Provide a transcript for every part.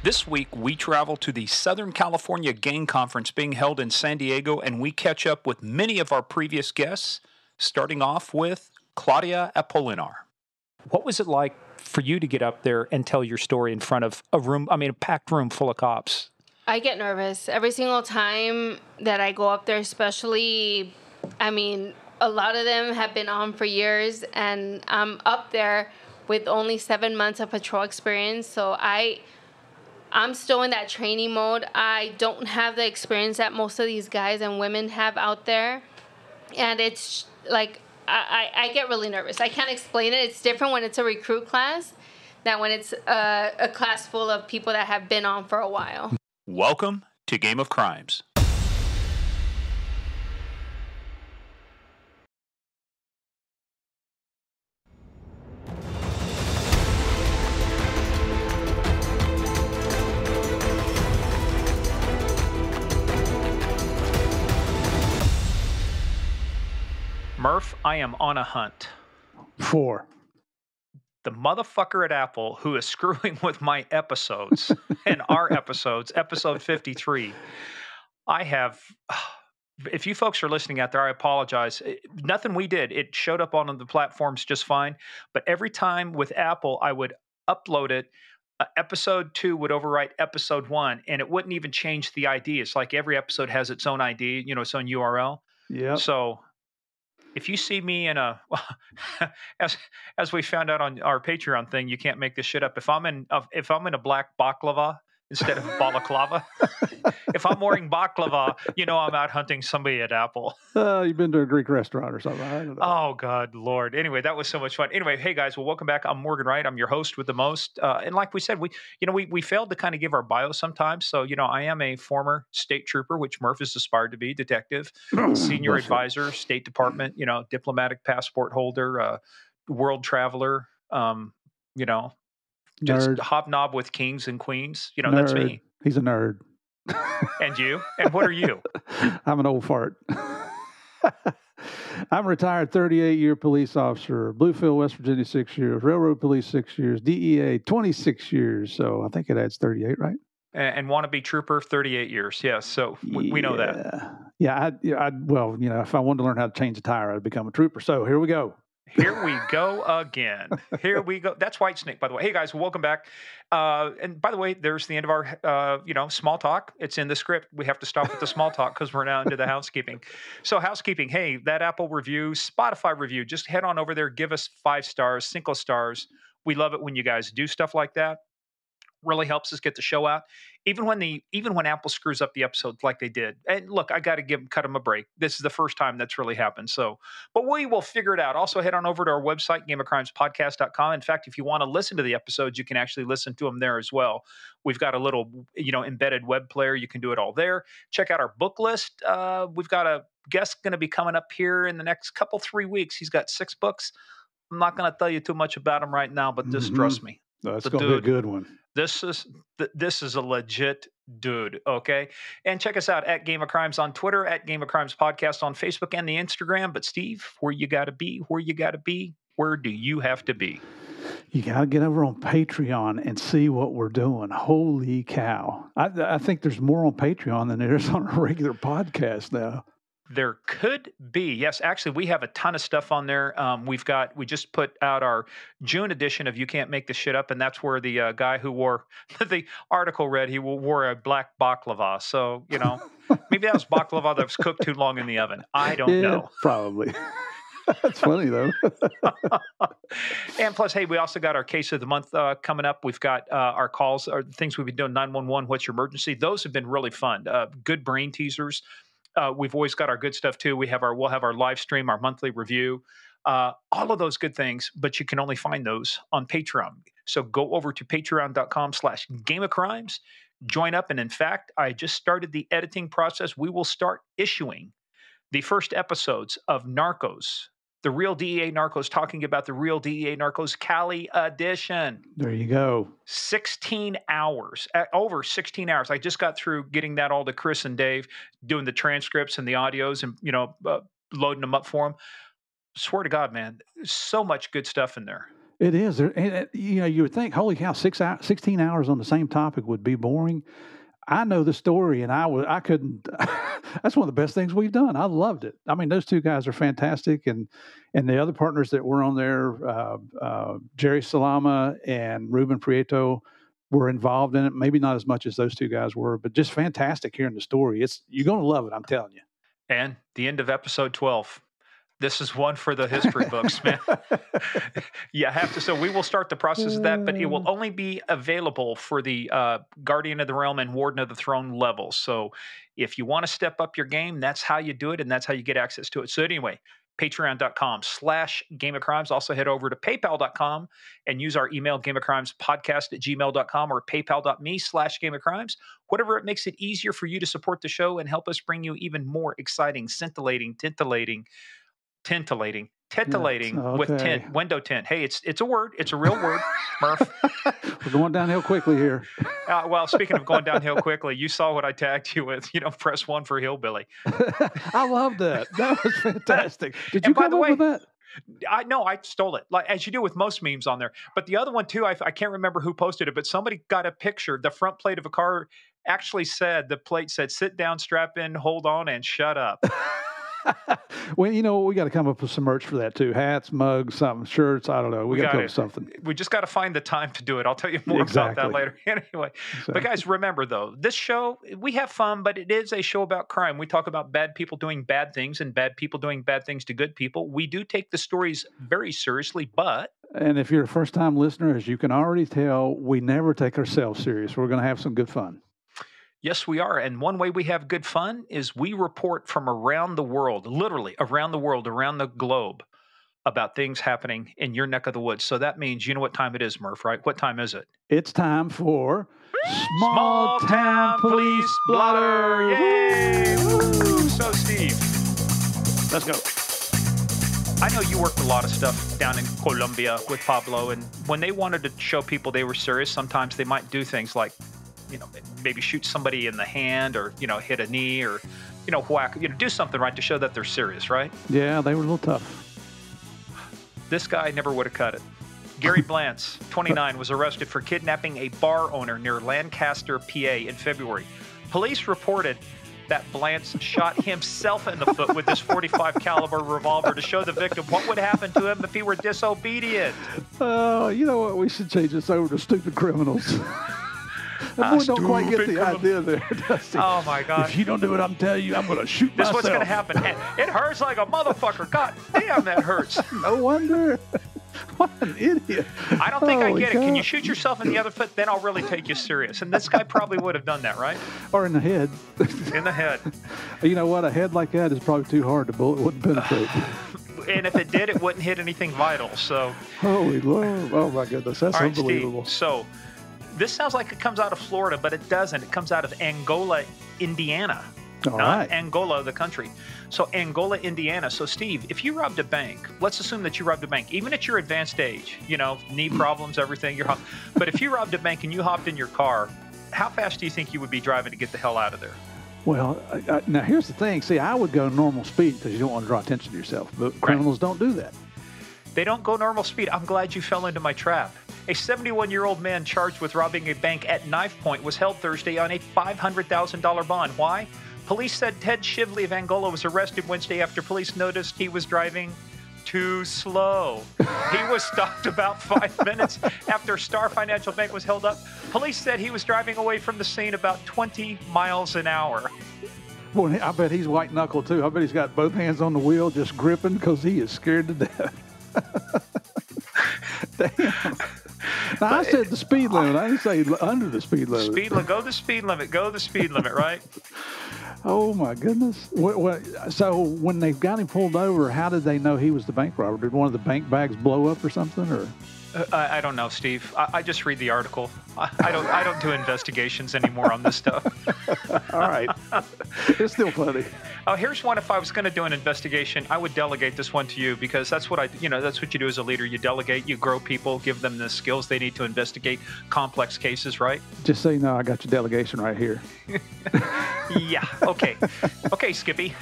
This week, we travel to the Southern California Gang Conference being held in San Diego, and we catch up with many of our previous guests, starting off with Claudia Apolinar. What was it like for you to get up there and tell your story in front of a packed room full of cops? I get nervous every single time that I go up there, especially, a lot of them have been on for years, and I'm up there with only 7 months of patrol experience, so I'm still in that training mode. I don't have the experience that most of these guys and women have out there. And it's like, I get really nervous. I can't explain it. It's different when it's a recruit class than when it's a class full of people that have been on for a while. Welcome to Game of Crimes. Murph, I am on a hunt. For the motherfucker at Apple who is screwing with my episodes and our episodes, episode 53. If you folks are listening out there, I apologize. Nothing we did. It showed up on the platforms just fine. But every time with Apple, I would upload it. Episode 2 would overwrite episode 1, and it wouldn't even change the ID. It's like every episode has its own ID, its own URL. Yeah. So if you see me in as we found out on our Patreon thing, you can't make this shit up. If I'm in a black baklava instead of balaclava, if I'm wearing baklava, I'm out hunting somebody at Apple. You've been to a Greek restaurant or something. I don't know. Oh God, Lord. Anyway, that was so much fun. Anyway, hey guys, well, welcome back. I'm Morgan Wright. I'm your host with the most. And like we said, we failed to kind of give our bio sometimes. So I am a former state trooper, which Murph has aspired to be, detective, senior advisor, State Department, diplomatic passport holder, world traveler, just nerd. hobnob with kings and queens. Nerd. That's me. He's a nerd. And you? And what are you? I'm an old fart. I'm a retired 38-year police officer, Bluefield, West Virginia, 6 years, Railroad Police, 6 years, DEA, 26 years. So I think it adds 38, right? And wannabe trooper, 38 years. Yes. So we know that. Yeah. Well, if I wanted to learn how to change a tire, I'd become a trooper. So here we go. Here we go again. Here we go. That's White Snake, by the way. Hey, guys, welcome back. And by the way, there's the end of our, small talk. It's in the script. We have to stop with the small talk because we're now into the housekeeping. So housekeeping, hey, that Apple review, Spotify review, just head on over there. Give us 5 stars, 5 stars. We love it when you guys do stuff like that. Really helps us get the show out. Even when Apple screws up the episodes like they did. And look, I got to cut them a break. This is the first time that's really happened. So, but we will figure it out. Also, head on over to our website, gameofcrimespodcast.com. In fact, if you want to listen to the episodes, you can actually listen to them there as well. We've got a little, embedded web player. You can do it all there. Check out our book list. We've got a guest going to be coming up here in the next 3 weeks. He's got 6 books. I'm not going to tell you too much about him right now, but just trust me. That's going to be a good one. This is a legit dude, okay? And check us out at Game of Crimes on Twitter, at Game of Crimes Podcast on Facebook and the Instagram. But Steve, where you got to be, where do you have to be? You got to get over on Patreon and see what we're doing. Holy cow. I think there's more on Patreon than there is on a regular podcast now. There could be. Yes, actually, we have a ton of stuff on there. We just put out our June edition of You Can't Make This Shit Up, and that's where the guy who wore the article read he wore a black baklava. So, maybe that was baklava that was cooked too long in the oven. I don't know. Probably. That's funny, though. And plus, hey, we also got our case of the month coming up. We've got our calls, or things we've been doing, 911, what's your emergency? Those have been really fun. Good brain teasers. We've always got our good stuff too. We'll have our live stream, our monthly review, all of those good things, but you can only find those on Patreon. So go over to patreon.com/gameofcrimes, join up. And in fact, I just started the editing process. We will start issuing the first episodes of Narcos, the Real DEA Narcos, talking about the Real DEA Narcos Cali edition. There you go. 16 hours, over 16 hours. I just got through getting that all to Chris and Dave, doing the transcripts and the audios and, loading them up for them. Swear to God, man, so much good stuff in there. It is. You would think, holy cow, 16 hours on the same topic would be boring. I know the story, and I couldn't. That's one of the best things we've done. I loved it. I mean, those two guys are fantastic, and the other partners that were on there, Jerry Salama and Ruben Prieto, were involved in it. Maybe not as much as those two guys were, but just fantastic hearing the story. You're going to love it. I'm telling you. And the end of episode 12. This is one for the history books, man. You have to. So we will start the process of that, but it will only be available for the Guardian of the Realm and Warden of the Throne levels. So if you want to step up your game, that's how you do it, and that's how you get access to it. So anyway, patreon.com/Game of Crimes. Also head over to paypal.com and use our email, gameofcrimespodcast@gmail.com, or paypal.me/Game of Crimes. Whatever it makes it easier for you to support the show and help us bring you even more exciting, titillating with tint, window tint. Hey, it's a word. It's a real word, Murph. We're going downhill quickly here. Well, speaking of going downhill quickly, you saw what I tagged you with. Press 1 for hillbilly. I love that. That was fantastic. Did you come up with that? I stole it, like as you do with most memes on there. But the other one too, I can't remember who posted it, but somebody got a picture. The front plate of a car actually said, the plate said, "Sit down, strap in, hold on, and shut up." Well, we got to come up with some merch for that too. Hats, mugs, something, shirts. I don't know. We got to come up with something. We just got to find the time to do it. I'll tell you more about that later. Anyway, But guys, remember though, this show, we have fun, but it is a show about crime. We talk about bad people doing bad things and bad people doing bad things to good people. We do take the stories very seriously, but... And if you're a first-time listener, as you can already tell, we never take ourselves serious. We're going to have some good fun. Yes, we are. And one way we have good fun is we report from around the world, literally around the world, around the globe, about things happening in your neck of the woods. So that means, you know what time it is, Murph, right? What time is it? It's time for Small Town Police Blotter. Yay! Woo! So, Steve. Let's go. I know you worked a lot of stuff down in Colombia with Pablo, and when they wanted to show people they were serious, sometimes they might do things like, maybe shoot somebody in the hand, or, hit a knee, or, whack, do something, right, to show that they're serious, right? Yeah, they were a little tough. This guy never would have cut it. Gary Blantz, 29, was arrested for kidnapping a bar owner near Lancaster, PA in February. Police reported that Blantz shot himself in the foot with this .45 caliber revolver to show the victim what would happen to him if he were disobedient. Oh, you know what? We should change this over to stupid criminals. That boy don't quite get the idea there, does he? Oh, my gosh. If you don't do what I'm telling you, I'm going to shoot myself. This is what's going to happen. It hurts like a motherfucker. God damn, that hurts. No wonder. What an idiot. I don't think I get it. Can you shoot yourself in the other foot? Then I'll really take you serious. And this guy probably would have done that, right? Or in the head. In the head. You know what? A head like that is probably too hard. The bullet wouldn't penetrate. And if it did, it wouldn't hit anything vital. So. Holy Lord. Oh, my goodness. That's unbelievable. Steve, so this sounds like it comes out of Florida, but it doesn't. It comes out of Angola, Indiana. Not Angola, the country. So Angola, Indiana. So Steve, if you robbed a bank, let's assume that you robbed a bank, even at your advanced age, knee problems, everything. But if you robbed a bank and you hopped in your car, how fast do you think you would be driving to get the hell out of there? Well, now here's the thing. See, I would go normal speed because you don't want to draw attention to yourself. But criminals don't do that. They don't go normal speed. I'm glad you fell into my trap. A 71-year-old man charged with robbing a bank at knife point was held Thursday on a $500,000 bond. Why? Police said Ted Shively of Angola was arrested Wednesday after police noticed he was driving too slow. He was stopped about 5 minutes after Star Financial Bank was held up. Police said he was driving away from the scene about 20 miles an hour. Well, I bet he's white knuckle too. I bet he's got both hands on the wheel just gripping because he is scared to death. Damn. Now, I said the speed limit. I didn't say under the speed limit. Go the speed limit. Go the speed limit, right? Oh, my goodness. So when they got him pulled over, how did they know he was the bank robber? Did one of the bank bags blow up or something? Or I don't know, Steve. I just read the article. I don't do investigations anymore on this stuff. All right. It's still funny. Oh, here's one. If I was going to do an investigation, I would delegate this one to you because that's what that's what you do as a leader. You delegate, you grow people, give them the skills they need to investigate complex cases, right? Just so you know, I got your delegation right here. Yeah. Okay. Okay, Skippy.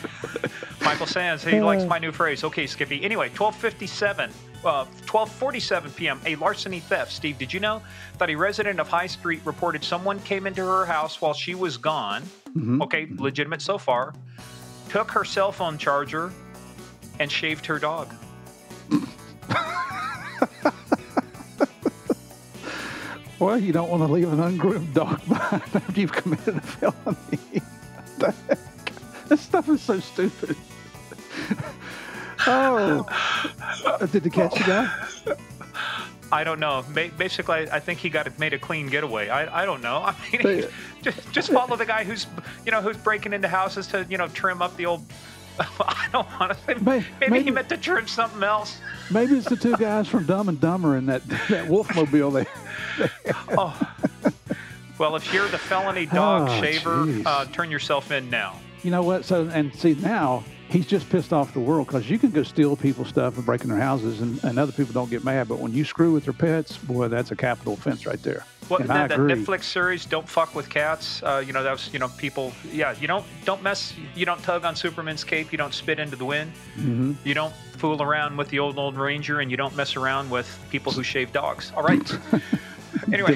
Michael Sands, he likes my new phrase. Okay, Skippy. Anyway, 12:57. 12:47 p.m., a larceny theft. Steve, did you know that a resident of High Street reported someone came into her house while she was gone? Okay, legitimate so far. Took her cell phone charger and shaved her dog. Well, you don't want to leave an ungroomed dog behind after you've committed a felony. What the heck? This stuff is so stupid. Oh, did they catch the guy? I don't know. Basically, I think he made a clean getaway. I don't know. I mean, just follow the guy who's breaking into houses to trim up the old. I don't want to say. Maybe he meant to trim something else. Maybe it's the two guys from Dumb and Dumber in that Wolfmobile there. Oh, well, if you're the felony dog shaver, turn yourself in now. You know what? So, and see, now he's just pissed off the world because you can go steal people's stuff and break in their houses and other people don't get mad. But when you screw with their pets, boy, that's a capital offense right there. Well, that Netflix series, Don't Fuck with Cats, that was, people, you don't mess, you don't tug on Superman's cape, you don't spit into the wind, you don't fool around with the old Ranger, and you don't mess around with people who shave dogs. All right. Anyway.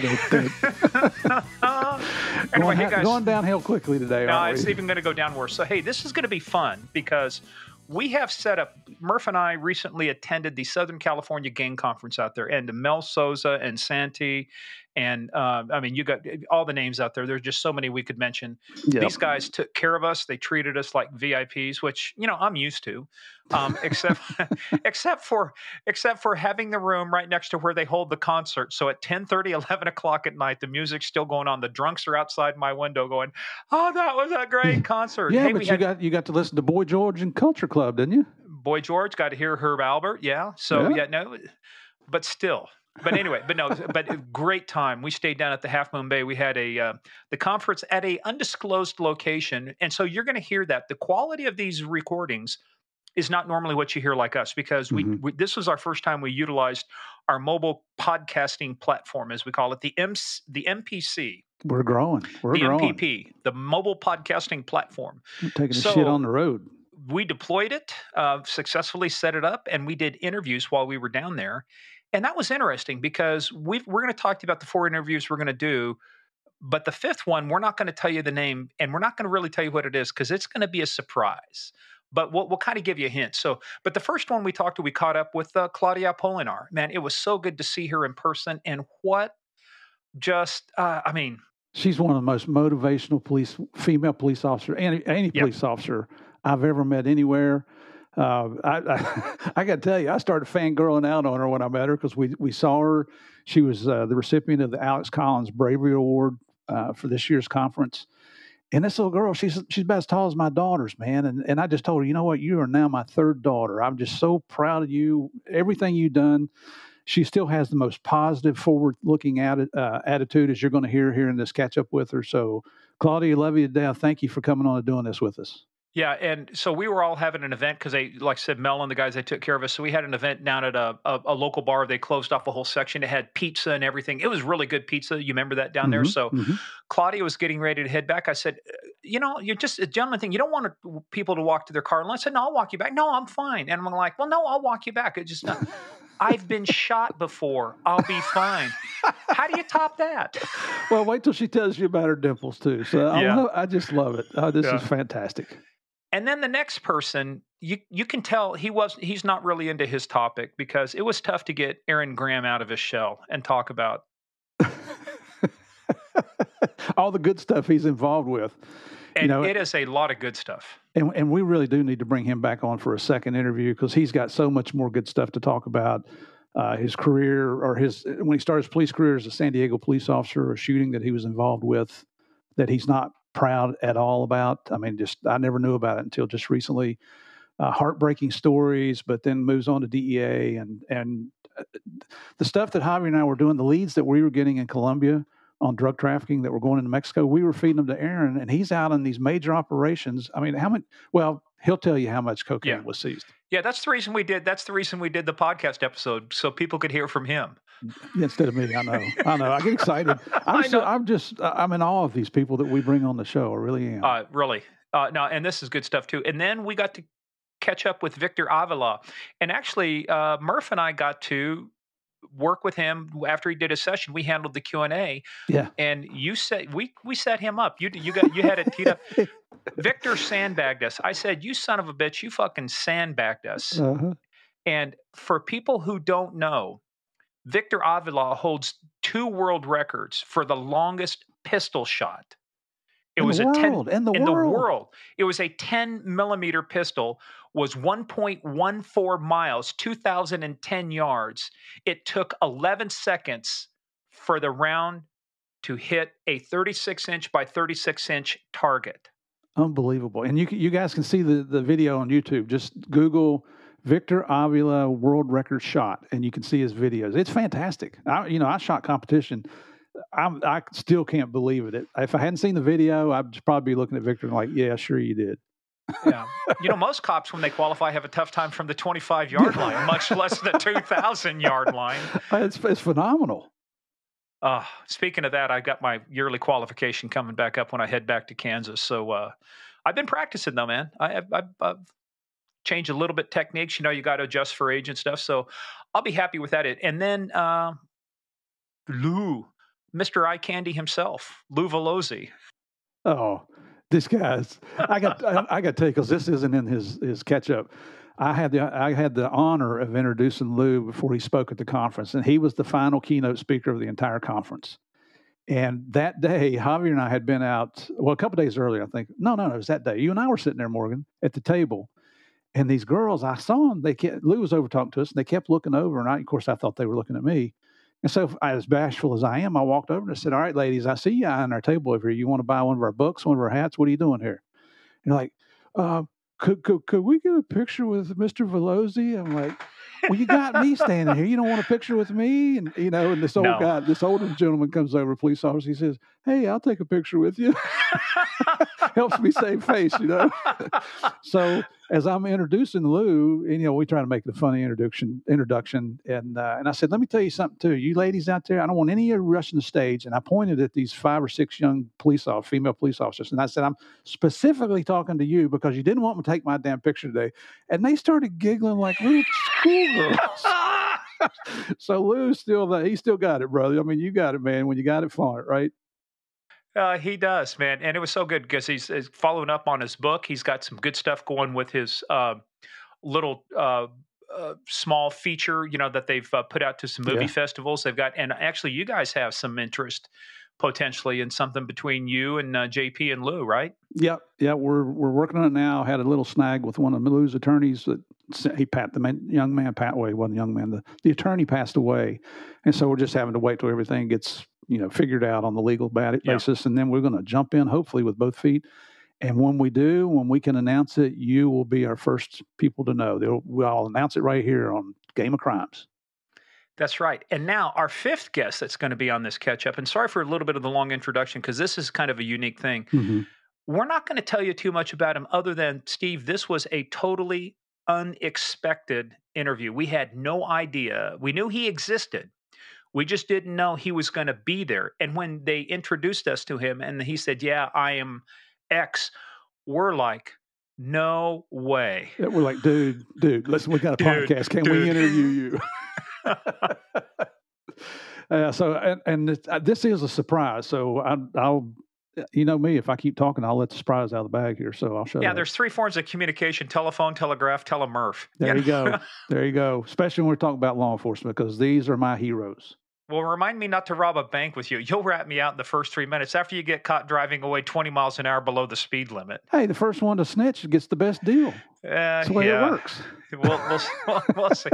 Anyway, hey guys. Going downhill quickly today, no, it's even going to go down worse. So, hey, this is going to be fun because we have set up, Murph and I recently attended the Southern California Gang Conference out there, and Mel Souza and Santi, and you got all the names out there. There's just so many we could mention. Yep. These guys took care of us. They treated us like VIPs, which, I'm used to, except for having the room right next to where they hold the concert. So at 10:30, 11 o'clock at night, the music's still going on. The drunks are outside my window going, "Oh, that was a great concert." Yeah, hey, but you got to listen to Boy George and Culture Club, didn't you? Boy George, got to hear Herb Albert. Yeah. So but still. But anyway, but a great time. We stayed down at the Half Moon Bay. We had the conference at a undisclosed location. And so you're going to hear that. The quality of these recordings is not normally what you hear like us, because this was our first time we utilized our mobile podcasting platform, as we call it, the MPC. We're growing. The MPP, the mobile podcasting platform. We're taking the shit on the road. We deployed it, successfully set it up, and we did interviews while we were down there. And that was interesting because we're going to talk to you about the 4 interviews we're going to do. But the 5th one, we're not going to tell you the name, and we're not going to really tell you what it is because it's going to be a surprise. But we'll kind of give you a hint. So, but the first one we caught up with Claudia Apolinar. Man, it was so good to see her in person. And she's one of the most motivational female police officer, any police officer I've ever met anywhere. I got to tell you, I started fangirling out on her when I met her because we saw her. She was the recipient of the Alex Collins Bravery Award for this year's conference. And this little girl, she's about as tall as my daughters, man. And I just told her, you know what? You are now my 3rd daughter. I'm just so proud of you. Everything you've done. She still has the most positive, forward-looking attitude, as you're going to hear here in this catch-up with her. So, Claudia, love you to death. Thank you for coming on and doing this with us. Yeah, and so we were all having an event because they, like I said, Mel and the guys, they took care of us. So we had an event down at a local bar. They closed off a whole section. It had pizza and everything. It was really good pizza. You remember that down there? So Claudia was getting ready to head back. I said, you're just a gentleman thing. You don't want people to walk to their car. And I said, no, I'll walk you back. No, I'm fine. And I'm like, well, no, I'll walk you back. It's just not. I've been shot before. I'll be fine. How do you top that? Well, wait till she tells you about her dimples too. So I just love it. This is fantastic. And then the next person, you can tell he's not really into his topic because it was tough to get Aaron Graham out of his shell and talk about all the good stuff he's involved with. And it is a lot of good stuff. And we really do need to bring him back on for a second interview because he's got so much more good stuff to talk about. His career or when he started his police career as a San Diego police officer, a shooting that he was involved with that he's not proud at all about. I mean, I never knew about it until just recently. Heartbreaking stories, but then moves on to DEA and the stuff that Javi and I were doing, the leads that we were getting in Colombia on drug trafficking that were going into Mexico, we were feeding them to Aaron, and he's out on these major operations. I mean, how much? Well, he'll tell you how much cocaine was seized. Yeah, that's the reason we did the podcast episode so people could hear from him instead of me. I know. I get excited. I'm in awe of these people that we bring on the show. I really am. Really. No, and this is good stuff too. And then we got to catch up with Victor Avila. And actually, Murph and I got to work with him after he did a session. We handled the Q&A. Yeah. And you said we set him up. You had it teed up. Victor sandbagged us. I said, "You son of a bitch, you fucking sandbagged us." Uh-huh. And for people who don't know, Victor Avila holds 2 world records for the longest pistol shot. It In was the a 10 world, in the in the world. world. It was a 10 millimeter pistol, was 1.14 miles, 2,010 yards. It took 11 seconds for the round to hit a 36-inch by 36-inch target. Unbelievable. And you guys can see the video on YouTube. Just Google Victor Avila world record shot, and you can see his videos. It's fantastic. I shot competition. I still can't believe it. If I hadn't seen the video, I'd probably be looking at Victor and like, yeah, sure you did. Yeah. Most cops, when they qualify, have a tough time from the 25-yard line, much less the 2,000-yard line. It's phenomenal. Speaking of that, I got my yearly qualification coming back up when I head back to Kansas. So I've been practicing though, man. I've changed a little bit techniques. You got to adjust for age and stuff. So I'll be happy with that. And then Lou, Mr. Eye Candy himself, Lou Valoze. Oh, this guy's. I got to tell you, because this isn't in his catch up. I had the honor of introducing Lou before he spoke at the conference, and he was the final keynote speaker of the entire conference. And that day, Javier and I had been out, a couple of days earlier, I think. No, it was that day. You and I were sitting there, Morgan, at the table. And these girls, I saw them. Lou was over talking to us, and they kept looking over. And of course, I thought they were looking at me. And so, as bashful as I am, I walked over and I said, "All right, ladies, I see you on our table over here. You want to buy one of our books, one of our hats? What are you doing here?" And they're like, could we get a picture with Mr. Valoze? I'm like, well, you got me standing here. You don't want a picture with me? And, and this old guy, this older gentleman comes over, a police officer. He says, "Hey, I'll take a picture with you." Helps me save face, So as I'm introducing Lou, and, we try to make it a funny introduction. And I said, "Let me tell you something too. You ladies out there, I don't want any of you rushing the stage." And I pointed at these 5 or 6 young female police officers. And I said, "I'm specifically talking to you because you didn't want me to take my damn picture today." And they started giggling like little schoolgirls. So Lou's he still got it, brother. I mean, you got it, man. When you got it, flaunt it, right? He does, man. And it was so good because he's following up on his book. He's got some good stuff going with his little small feature, that they've put out to some movie festivals. They've got, and actually you guys have some interest potentially in something between you and JP and Lou, right? Yep. Yeah, we're working on it now. Had a little snag with one of Lou's attorneys that young man, he wasn't a young man. The attorney passed away. And so we're just having to wait till everything gets, figured out on the legal basis. And then we're going to jump in, hopefully, with both feet. And when we can announce it, you will be our first people to know. We'll announce it right here on Game of Crimes. That's right. And now our 5th guest that's going to be on this catch-up, and sorry for a little bit of the long introduction because this is kind of a unique thing. Mm-hmm. We're not going to tell you too much about him other than, Steve, this was a totally unexpected interview. We had no idea. We knew he existed. We just didn't know he was going to be there. And when they introduced us to him and he said, "Yeah, I am X," we're like, no way. Yeah, we're like, dude, listen, we got a podcast. Can we interview you? So this is a surprise. So I'll me, if I keep talking, I'll let the surprise out of the bag here. So I'll show you. Yeah, there's 3 forms of communication: telephone, telegraph, telemurph. There you go. There you go. Especially when we're talking about law enforcement, because these are my heroes. Well, remind me not to rob a bank with you. You'll rat me out in the first 3 minutes after you get caught driving away 20 miles an hour below the speed limit. Hey, the first one to snitch gets the best deal. That's the way it works. We'll see.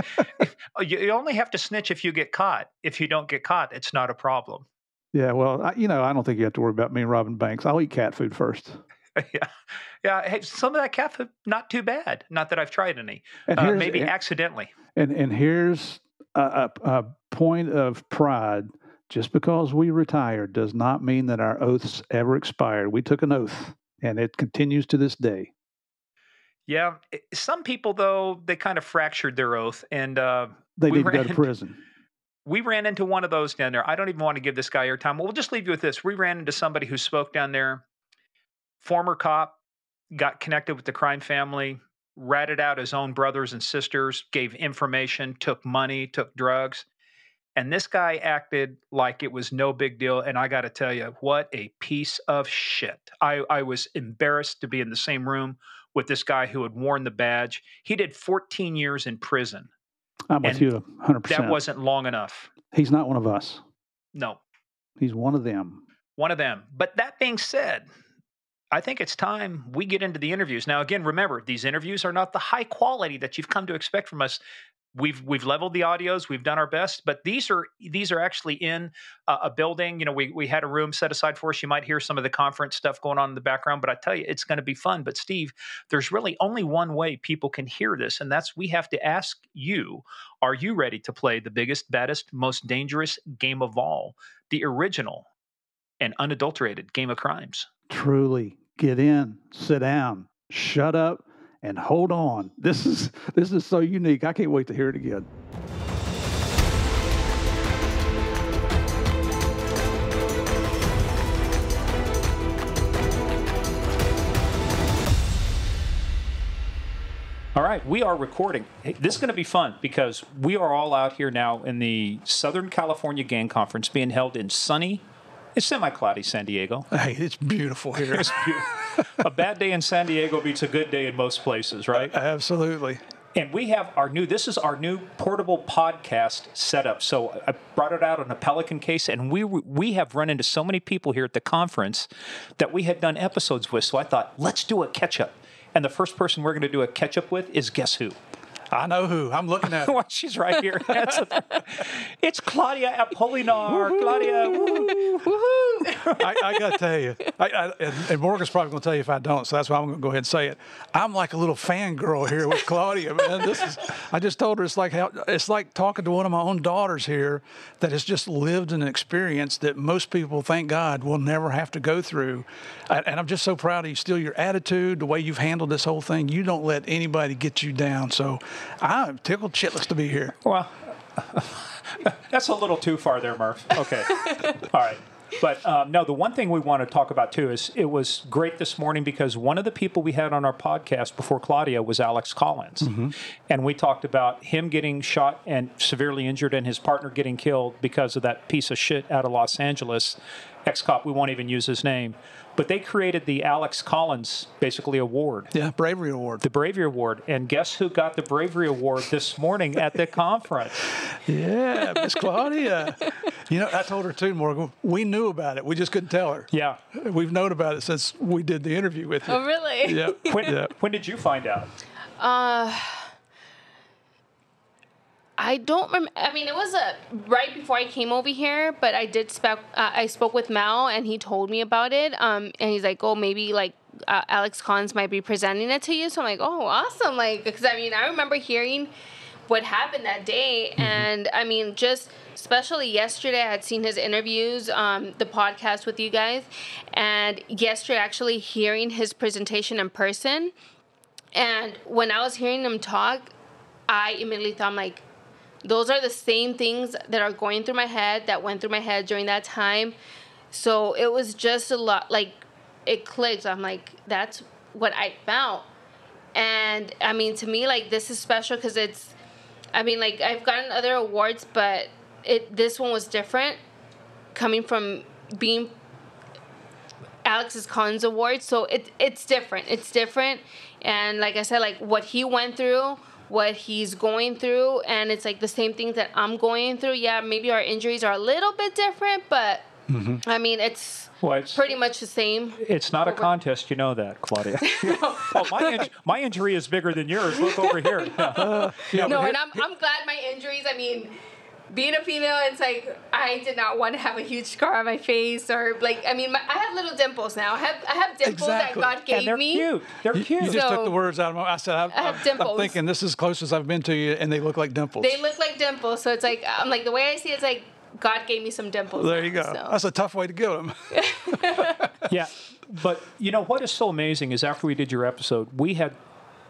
You only have to snitch if you get caught. If you don't get caught, it's not a problem. Yeah, well, I don't think you have to worry about me robbing banks. I'll eat cat food first. Yeah. Hey, some of that cat food, not too bad. Not that I've tried any. Maybe accidentally. And here's a point of pride. Just because we retired does not mean that our oaths ever expired. We took an oath, and it continues to this day. Yeah. Some people, though, they kind of fractured their oath, and they need to go to prison. We ran into one of those down there. I don't even want to give this guy airtime. We'll just leave you with this. We ran into somebody who spoke down there, former cop, got connected with the crime family, ratted out his own brothers and sisters, gave information, took money, took drugs. And this guy acted like it was no big deal. And I got to tell you, what a piece of shit. I was embarrassed to be in the same room with this guy who had worn the badge. He did 14 years in prison. I'm with you 100%. That wasn't long enough. He's not one of us. No. He's one of them. One of them. But that being said, I think it's time we get into the interviews. Now, again, remember, these interviews are not the high quality that you've come to expect from us. We've leveled the audios. We've done our best, but these are actually in a building. You know, we had a room set aside for us. You might hear some of the conference stuff going on in the background, but I tell you, it's going to be fun. But Steve, there's really only one way people can hear this, and that's we have to ask you: are you ready to play the biggest, baddest, most dangerous game of all, the original and unadulterated game of crimes? Truly, get in, sit down, shut up, and hold on. This is so unique. I can't wait to hear it again. All right, we are recording. Hey, this is going to be fun because we are all out here now in the Southern California Gang Conference being held in sunny, it's semi-cloudy San Diego. Hey, it's beautiful here. It's beautiful. A bad day in San Diego beats a good day in most places, right? Absolutely. And we have this is our new portable podcast setup. So I brought it out on a Pelican case, and we have run into so many people here at the conference that we had done episodes with. So I thought, let's do a catch-up. And the first person we're going to do a catch-up with is guess who? I know who. I'm looking at. Well, she's right here. It's Claudia Apolinar. Claudia, woo-hoo. I got to tell you, and Morgan's probably going to tell you if I don't, so that's why I'm going to go ahead and say it. I'm like a little fangirl here with Claudia, man. I just told her it's like talking to one of my own daughters here that has just lived an experience that most people, thank God, will never have to go through. And I'm just so proud of you. Still, your attitude, the way you've handled this whole thing, you don't let anybody get you down. So I'm tickled shitless to be here. Well, that's a little too far there, Murph. Okay. All right. But no, the one thing we want to talk about, too, is it was great this morning because one of the people we had on our podcast before Claudia was Alex Collins. Mm-hmm. And we talked about him getting shot and severely injured and his partner getting killed because of that piece of shit out of Los Angeles, ex-cop. We won't even use his name. But they created the Alex Collins, basically, award. Yeah, Bravery Award. The Bravery Award. And guess who got the Bravery Award this morning at the conference? Yeah, Miss Claudia. You know, I told her, too, Morgan, we knew about it. We just couldn't tell her. Yeah. We've known about it since we did the interview with you. Oh, really? Yeah. When did you find out? I don't remember. I mean, it was right before I came over here, but I spoke with Mal, and he told me about it. And he's like, "Oh, maybe like Alex Collins might be presenting it to you." So I'm like, "Oh, awesome!" Like, because I mean, I remember hearing what happened that day, mm-hmm. and I mean, just especially yesterday, I had seen his interviews, the podcast with you guys, and yesterday actually hearing his presentation in person, and when I was hearing him talk, I immediately thought, I'm like, those are the same things that are going through my head, that went through my head during that time. So it was just a lot, like, it clicked. I'm like, that's what I felt. And, I mean, to me, like, this is special because it's, I mean, like, I've gotten other awards, but this one was different, coming from being Alex's Collins Award. So it's different. It's different. And like I said, like, what he went through, what he's going through, and it's like the same things that I'm going through. Yeah, maybe our injuries are a little bit different, but mm-hmm. I mean, it's pretty much the same. It's not a contest, you know that, Claudia. Oh, my injury is bigger than yours. Look over here. No, and I'm glad my injuries, I mean, being a female, it's like I did not want to have a huge scar on my face, or like, I mean, I have little dimples now. I have dimples exactly. that God gave and they're me. Cute. They're cute. You just took the words out of my mouth. I said, I have dimples. I'm thinking this is as close as I've been to you, and they look like dimples. They look like dimples, so it's like, I'm like, the way I see it, it's like God gave me some dimples. There you go. So. That's a tough way to get them. Yeah, but you know what is so amazing is after we did your episode, we had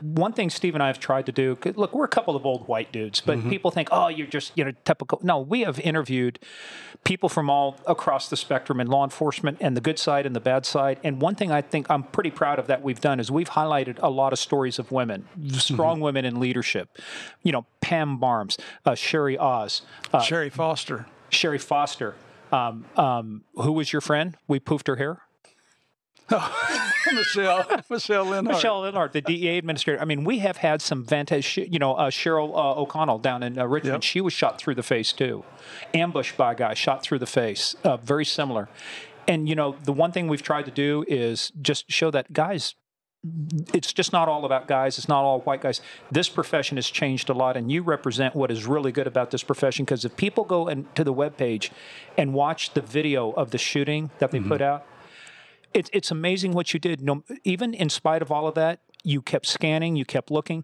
one thing Steve and I have tried to do, look, we're a couple of old white dudes, but people think, oh, you're just, typical. No, we have interviewed people from all across the spectrum in law enforcement and the good side and the bad side. And one thing I think I'm pretty proud of that we've done is we've highlighted a lot of stories of women, strong women in leadership. Pam Barnes, Sherry Oz. Sherry Foster. Sherry Foster. Who was your friend? We poofed her hair. Michelle Linhart. Michelle Linhart, the DEA administrator. I mean, we have had some vantage. Cheryl O'Connell down in Richmond. Yep. She was shot through the face too. Ambushed by a guy, shot through the face. Very similar. And the one thing we've tried to do is just show that guys. It's just not all about guys. It's not all white guys. This profession has changed a lot, and you represent what is really good about this profession. Because if people go to the webpage and watch the video of the shooting that they put out. It's amazing what you did. Even in spite of all of that, you kept scanning, you kept looking.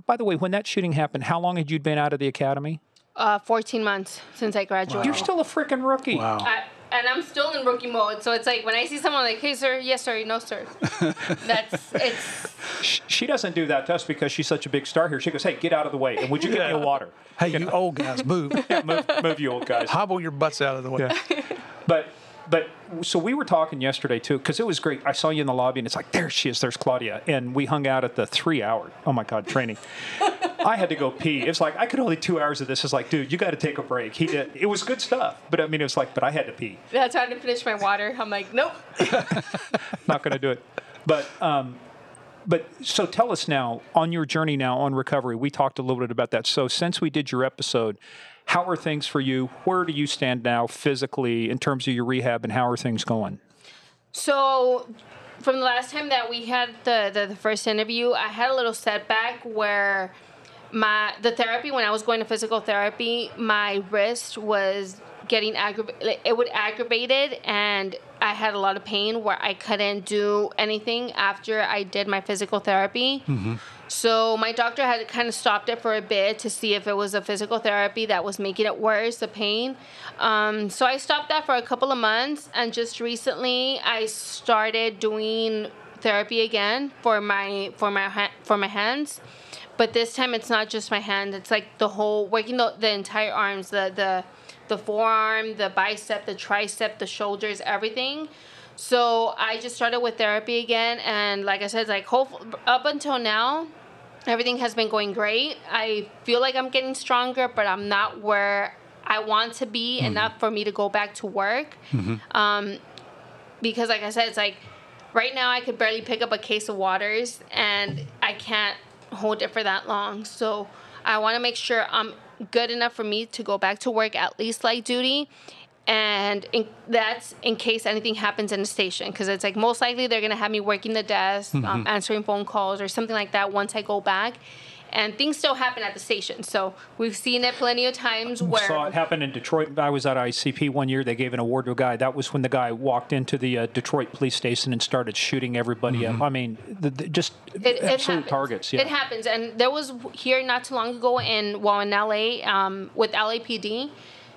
By the way, when that shooting happened, how long had you been out of the academy? 14 months since I graduated. Wow. You're still a freaking rookie. Wow. And I'm still in rookie mode. So it's like when I see someone like, hey, sir, yes, sir, no, sir. She doesn't do that to us because she's such a big star here. She goes, hey, get out of the way. And would you get me a water? Hey, you old guys, move. Yeah, move you old guys. Hobble your butts out of the way. Yeah. But so we were talking yesterday, too, because it was great. I saw you in the lobby, and it's like, there she is. There's Claudia. And we hung out at the 3-hour, oh, my God, training. I had to go pee. It's like, I could only 2 hours of this. It's like, dude, you got to take a break. He did. It was good stuff. But, it was like, but I had to pee. That's why I didn't finish my water. I'm like, nope. Not going to do it. But so tell us now, on your journey now on recovery, we talked a little bit about that. So since we did your episode, how are things for you? Where do you stand now physically in terms of your rehab, and how are things going? So from the last time that we had the first interview, I had a little setback where the therapy, when I was going to physical therapy, my wrist was getting aggravated. It would aggravate it, and I had a lot of pain where I couldn't do anything after I did my physical therapy. Mm-hmm. So my doctor had kind of stopped it for a bit to see if it was a physical therapy that was making it worse, the pain. So I stopped that for a couple of months, and just recently I started doing therapy again for my hands. But this time it's not just my hand; it's like the whole working the entire arms, the forearm, the bicep, the tricep, the shoulders, everything. So I just started with therapy again, and like I said, up until now, everything has been going great. I feel like I'm getting stronger, but I'm not where I want to be enough for me to go back to work. Mm-hmm. Because like I said, it's like right now I could barely pick up a case of waters, and I can't hold it for that long. So I want to make sure I'm good enough for me to go back to work, at least light duty. And that's in case anything happens in the station, because it's like most likely they're going to have me working the desk, answering phone calls or something like that once I go back. And things still happen at the station. So we've seen it plenty of times where... saw it happen in Detroit. I was at ICP one year. They gave an award to a guy. That was when the guy walked into the Detroit police station and started shooting everybody up. I mean, just absolute targets. Yeah. It happens. And there was here not too long ago in LA with LAPD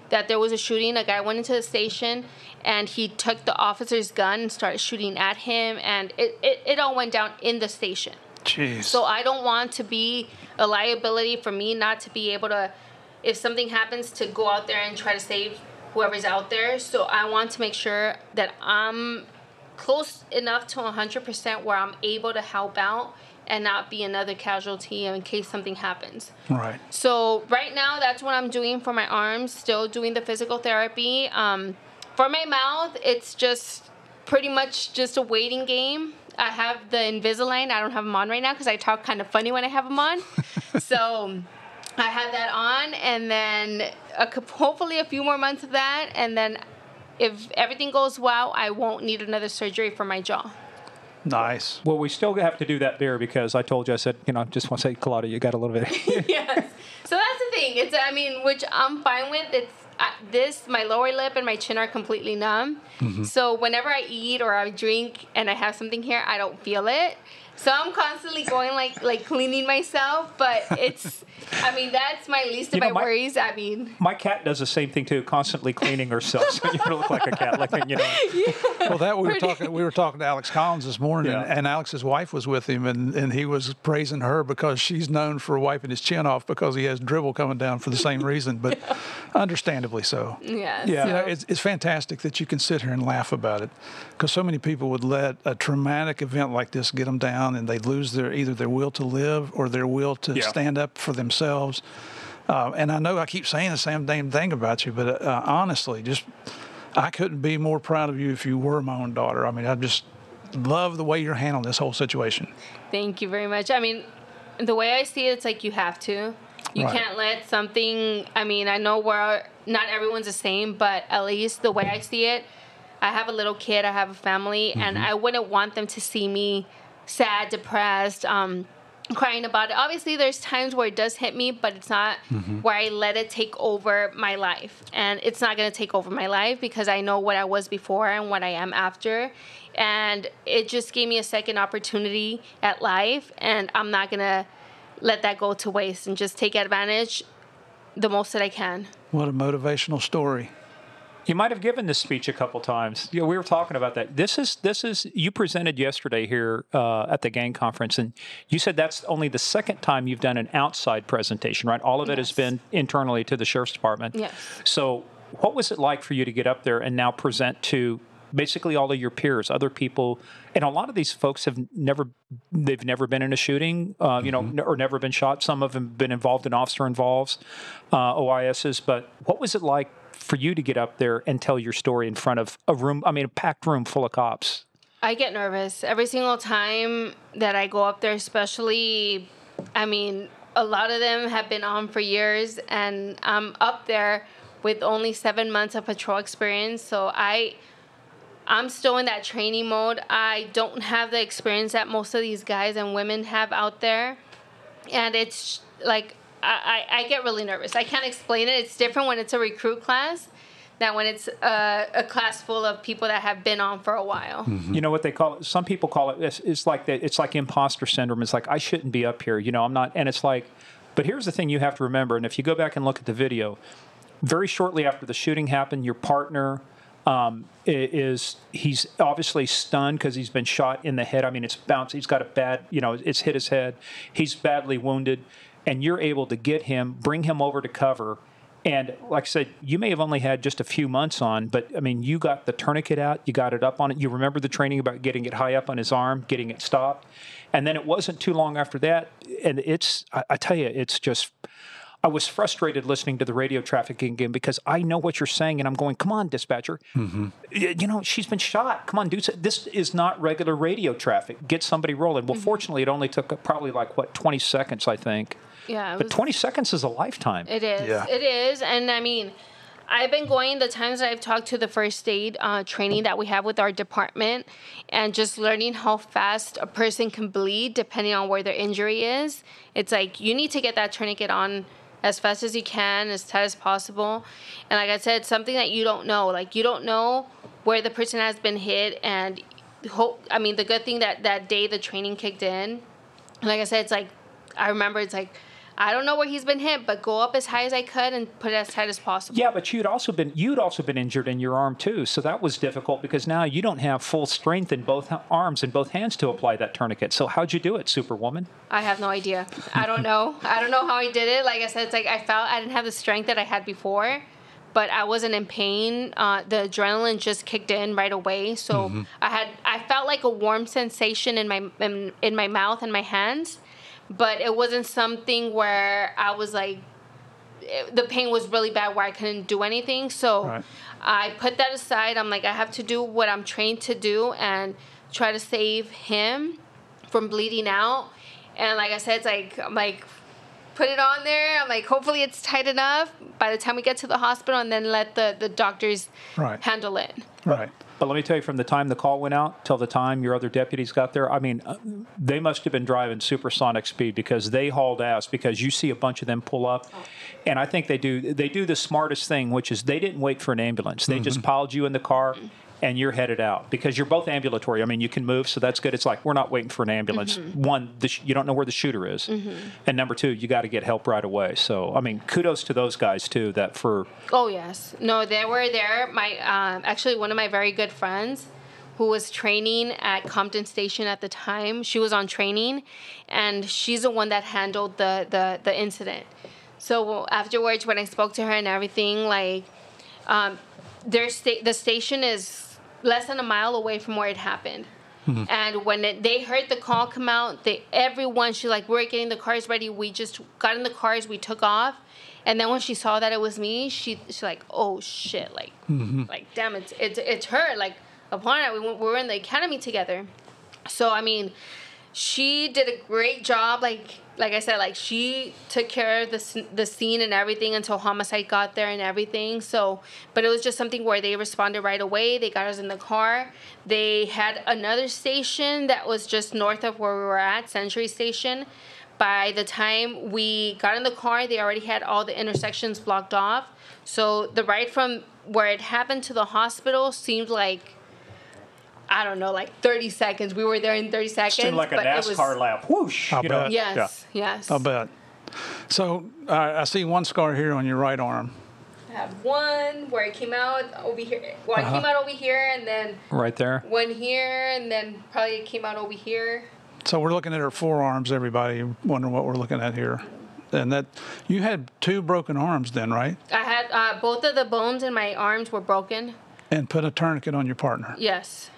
that there was a shooting. A guy went into the station and he took the officer's gun and started shooting at him. And it all went down in the station. Jeez. So I don't want to be a liability for me not to be able to, if something happens, to go out there and try to save whoever's out there. So I want to make sure that I'm close enough to 100% where I'm able to help out and not be another casualty in case something happens. Right. So right now, that's what I'm doing for my arms, still doing the physical therapy. For my mouth, it's just pretty much just a waiting game. I have the Invisalign. I don't have them on right now because I talk kind of funny when I have them on. So I have that on, and then hopefully a few more months of that. And then if everything goes well, I won't need another surgery for my jaw. Nice. Well, we still have to do that there because I told you, I said, just want to say, Claudia, you got a little bit. Yes. So that's the thing. Which I'm fine with. my lower lip and my chin are completely numb. So whenever I eat or I drink and I have something here, I don't feel it. So I'm constantly going like cleaning myself, but that's my least of my worries. My cat does the same thing too, constantly cleaning herself. So you look like a cat licking, Yeah, Well, that we were talking to Alex Collins this morning, and Alex's wife was with him, and he was praising her because she's known for wiping his chin off because he has dribble coming down for the same reason, but understandably so. Yeah. Yeah, it's fantastic that you can sit here and laugh about it, because so many people would let a traumatic event like this get them down, and they lose either their will to live or their will to stand up for themselves. And I know I keep saying the same damn thing about you, but honestly, I couldn't be more proud of you if you were my own daughter. I mean, I just love the way you're handling this whole situation. Thank you very much. I mean, the way I see it, it's like you have to. You can't let something, I know not everyone's the same, but at least the way I see it, I have a little kid, I have a family, and I wouldn't want them to see me sad, depressed, crying about it. Obviously, there's times where it does hit me, but it's not where I let it take over my life. And it's not going to take over my life because I know what I was before and what I am after. And it just gave me a second opportunity at life, and I'm not going to let that go to waste and just take advantage the most that I can. What a motivational story. You might have given this speech a couple times. We were talking about that. This is you presented yesterday here at the gang conference, and you said that's only the second time you've done an outside presentation, right? All of it has been internally to the Sheriff's Department. Yes. So what was it like for you to get up there and now present to basically all of your peers, other people? And a lot of these folks they've never been in a shooting, or never been shot. Some of them have been involved in officer involves, OISs. But what was it like for you to get up there and tell your story in front of a packed room full of cops? I get nervous every single time that I go up there, especially, a lot of them have been on for years, and I'm up there with only 7 months of patrol experience. So I'm still in that training mode. I don't have the experience that most of these guys and women have out there. And it's like, I get really nervous. I can't explain it. It's different when it's a recruit class than when it's a class full of people that have been on for a while. You know what they call it? Some people call it, it's like imposter syndrome. It's like, I shouldn't be up here. I'm not. And it's like, but here's the thing you have to remember. And if you go back and look at the video, very shortly after the shooting happened, your partner, he's obviously stunned because he's been shot in the head. It's bounced. He's got a bad, it's hit his head. He's badly wounded, and you're able to get him, bring him over to cover. And like I said, you may have only had just a few months on, but you got the tourniquet out, you got it up on it. You remember the training about getting it high up on his arm, getting it stopped. And then it wasn't too long after that. And I tell you, it's just, I was frustrated listening to the radio traffic again because I know what you're saying, and I'm going, come on, dispatcher. She's been shot. Come on, dude. This is not regular radio traffic. Get somebody rolling. Well, fortunately, it only took probably 20 seconds, I think. Yeah. But 20 seconds is a lifetime. It is. Yeah. It is. And I've been going the times that I've talked to the first aid training that we have with our department, and just learning how fast a person can bleed depending on where their injury is. It's like you need to get that tourniquet on as fast as you can, as tight as possible. And like I said, it's something that you don't know. Like, you don't know where the person has been hit. And the good thing that day the training kicked in, like I said, it's like, I remember it's like, I don't know where he's been hit, but go up as high as I could and put it as tight as possible. Yeah, but you'd also been injured in your arm too, so that was difficult because now you don't have full strength in both arms and both hands to apply that tourniquet. So how'd you do it, Superwoman? I have no idea. I don't know. I don't know how I did it. Like I said, it's like I felt I didn't have the strength that I had before, but I wasn't in pain. The adrenaline just kicked in right away, so I felt like a warm sensation in my mouth and my hands. But it wasn't something where I was like, the pain was really bad where I couldn't do anything. So I put that aside. I'm like, I have to do what I'm trained to do and try to save him from bleeding out. And like I said, it's like, I'm like, put it on there. I'm like, hopefully it's tight enough by the time we get to the hospital, and then let the doctors handle it. Right. But let me tell you, from the time the call went out till the time your other deputies got there, I mean, they must have been driving supersonic speed because they hauled ass, because you see a bunch of them pull up. And I think they do the smartest thing, which is they didn't wait for an ambulance. They just piled you in the car and you're headed out because you're both ambulatory. I mean, you can move, so that's good. It's like, we're not waiting for an ambulance. One, you don't know where the shooter is. And number two, you got to get help right away. So, I mean, kudos to those guys, too, that for... Oh, yes. No, they were there. My actually, one of my very good friends who was training at Compton Station at the time, she was on training, and she's the one that handled the incident. So afterwards, when I spoke to her and everything, like, the station is less than a mile away from where it happened. And when they heard the call come out, everyone, she's like, we're getting the cars ready. We just got in the cars, we took off. And then when she saw that it was me, she's like, oh shit, like, like, damn, it's her. Like, Apolinar, we were in the academy together. So, I mean, she did a great job. Like I said, like, she took care of the scene and everything until homicide got there and everything. So, but it was just something where they responded right away. They got us in the car. They had another station that was just north of where we were at, Century Station. By the time we got in the car, they already had all the intersections blocked off. So the ride from where it happened to the hospital seemed like, I don't know, like 30 seconds. We were there in 30 seconds. Seemed like a NASCAR lap. Whoosh. I'll bet. Yes, yes. I'll bet. So I see one scar here on your right arm. I have one where it came out over here. Well, it came out over here, and then right there. One here, and then probably it came out over here. So we're looking at her forearms, everybody, wondering what we're looking at here. And that, you had 2 broken arms then, right? I had both of the bones in my arms were broken. And put a tourniquet on your partner. Yes.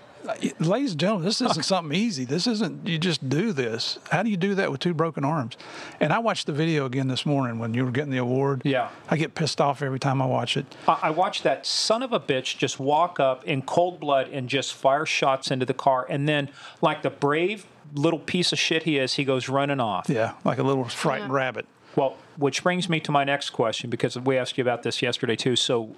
Ladies and gentlemen, this isn't something easy. This isn't, you just do this. How do you do that with 2 broken arms? And I watched the video again this morning when you were getting the award. Yeah. I get pissed off every time I watch it. I watched that son of a bitch just walk up in cold blood and just fire shots into the car. And then, like the brave little piece of shit he is, he goes running off. Yeah, like a little frightened rabbit. Well, which brings me to my next question, because we asked you about this yesterday, too. So,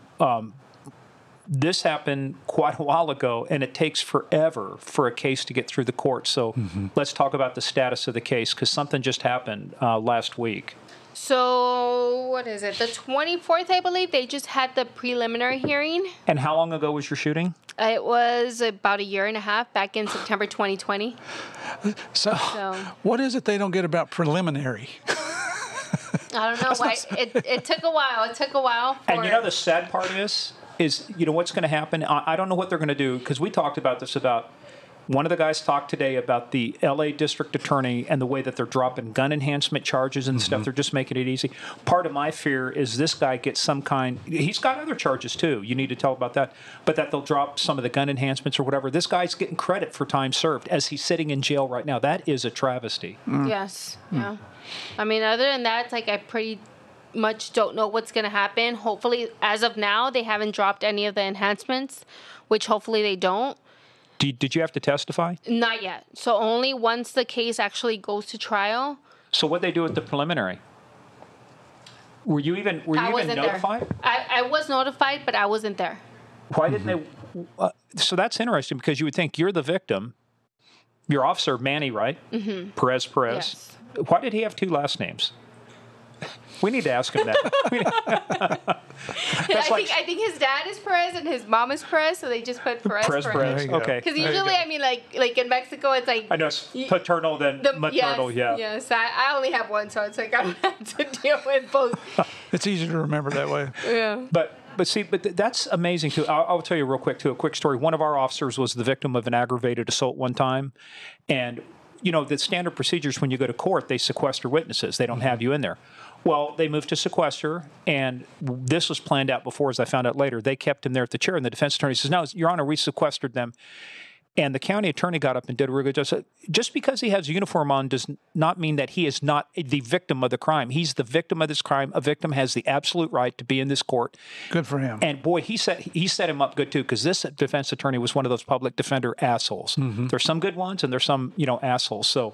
this happened quite a while ago, and it takes forever for a case to get through the court. So let's talk about the status of the case, because something just happened last week. So, what is it? The 24th, I believe, they just had the preliminary hearing. And how long ago was your shooting? It was about 1.5 years, back in September 2020. So what is it they don't get about preliminary? I don't know why. It took a while. It took a while. And you know the sad part is you know what's going to happen? I don't know what they're going to do, because we talked about this about, one of the guys talked today about the L.A. district attorney and the way that they're dropping gun enhancement charges and stuff. They're just making it easy. Part of my fear is this guy gets some kind, he's got other charges too. You need to tell about that. But that they'll drop some of the gun enhancements or whatever. This guy's getting credit for time served as he's sitting in jail right now. That is a travesty. Yes. Yeah. I mean, other than that, it's like I pretty much don't know what's going to happen. Hopefully, as of now, they haven't dropped any of the enhancements, which hopefully they don't. Did you have to testify? Not yet. So only once the case actually goes to trial. So what they do at the preliminary? Were you even notified? There. I was notified, but I wasn't there. Why didn't they? So that's interesting, because you would think you're the victim. Your officer, Manny, right? Perez. Yes. Why did he have 2 last names? We need to ask him that. I think his dad is Perez and his mom is Perez, so they just put Perez. Okay. Because usually, I mean, like in Mexico, it's like I know it's paternal then maternal. Yes. I only have one, so it's like I don't have to deal with both. It's easy to remember that way. Yeah. But that's amazing too. I'll tell you real quick too. A quick story. One of our officers was the victim of an aggravated assault one time, and you know the standard procedures when you go to court, they sequester witnesses. They don't have you in there. Well, they moved to sequester, and this was planned out before, as I found out later. They kept him there at the chair, and the defense attorney says, no, Your Honor, we sequestered them. And the county attorney got up and did a really good job. Just because he has a uniform on does not mean that he is not the victim of the crime. He's the victim of this crime. A victim has the absolute right to be in this court. Good for him. And boy, he set him up good too, because this defense attorney was one of those public defender assholes. There's some good ones, and there's some assholes. So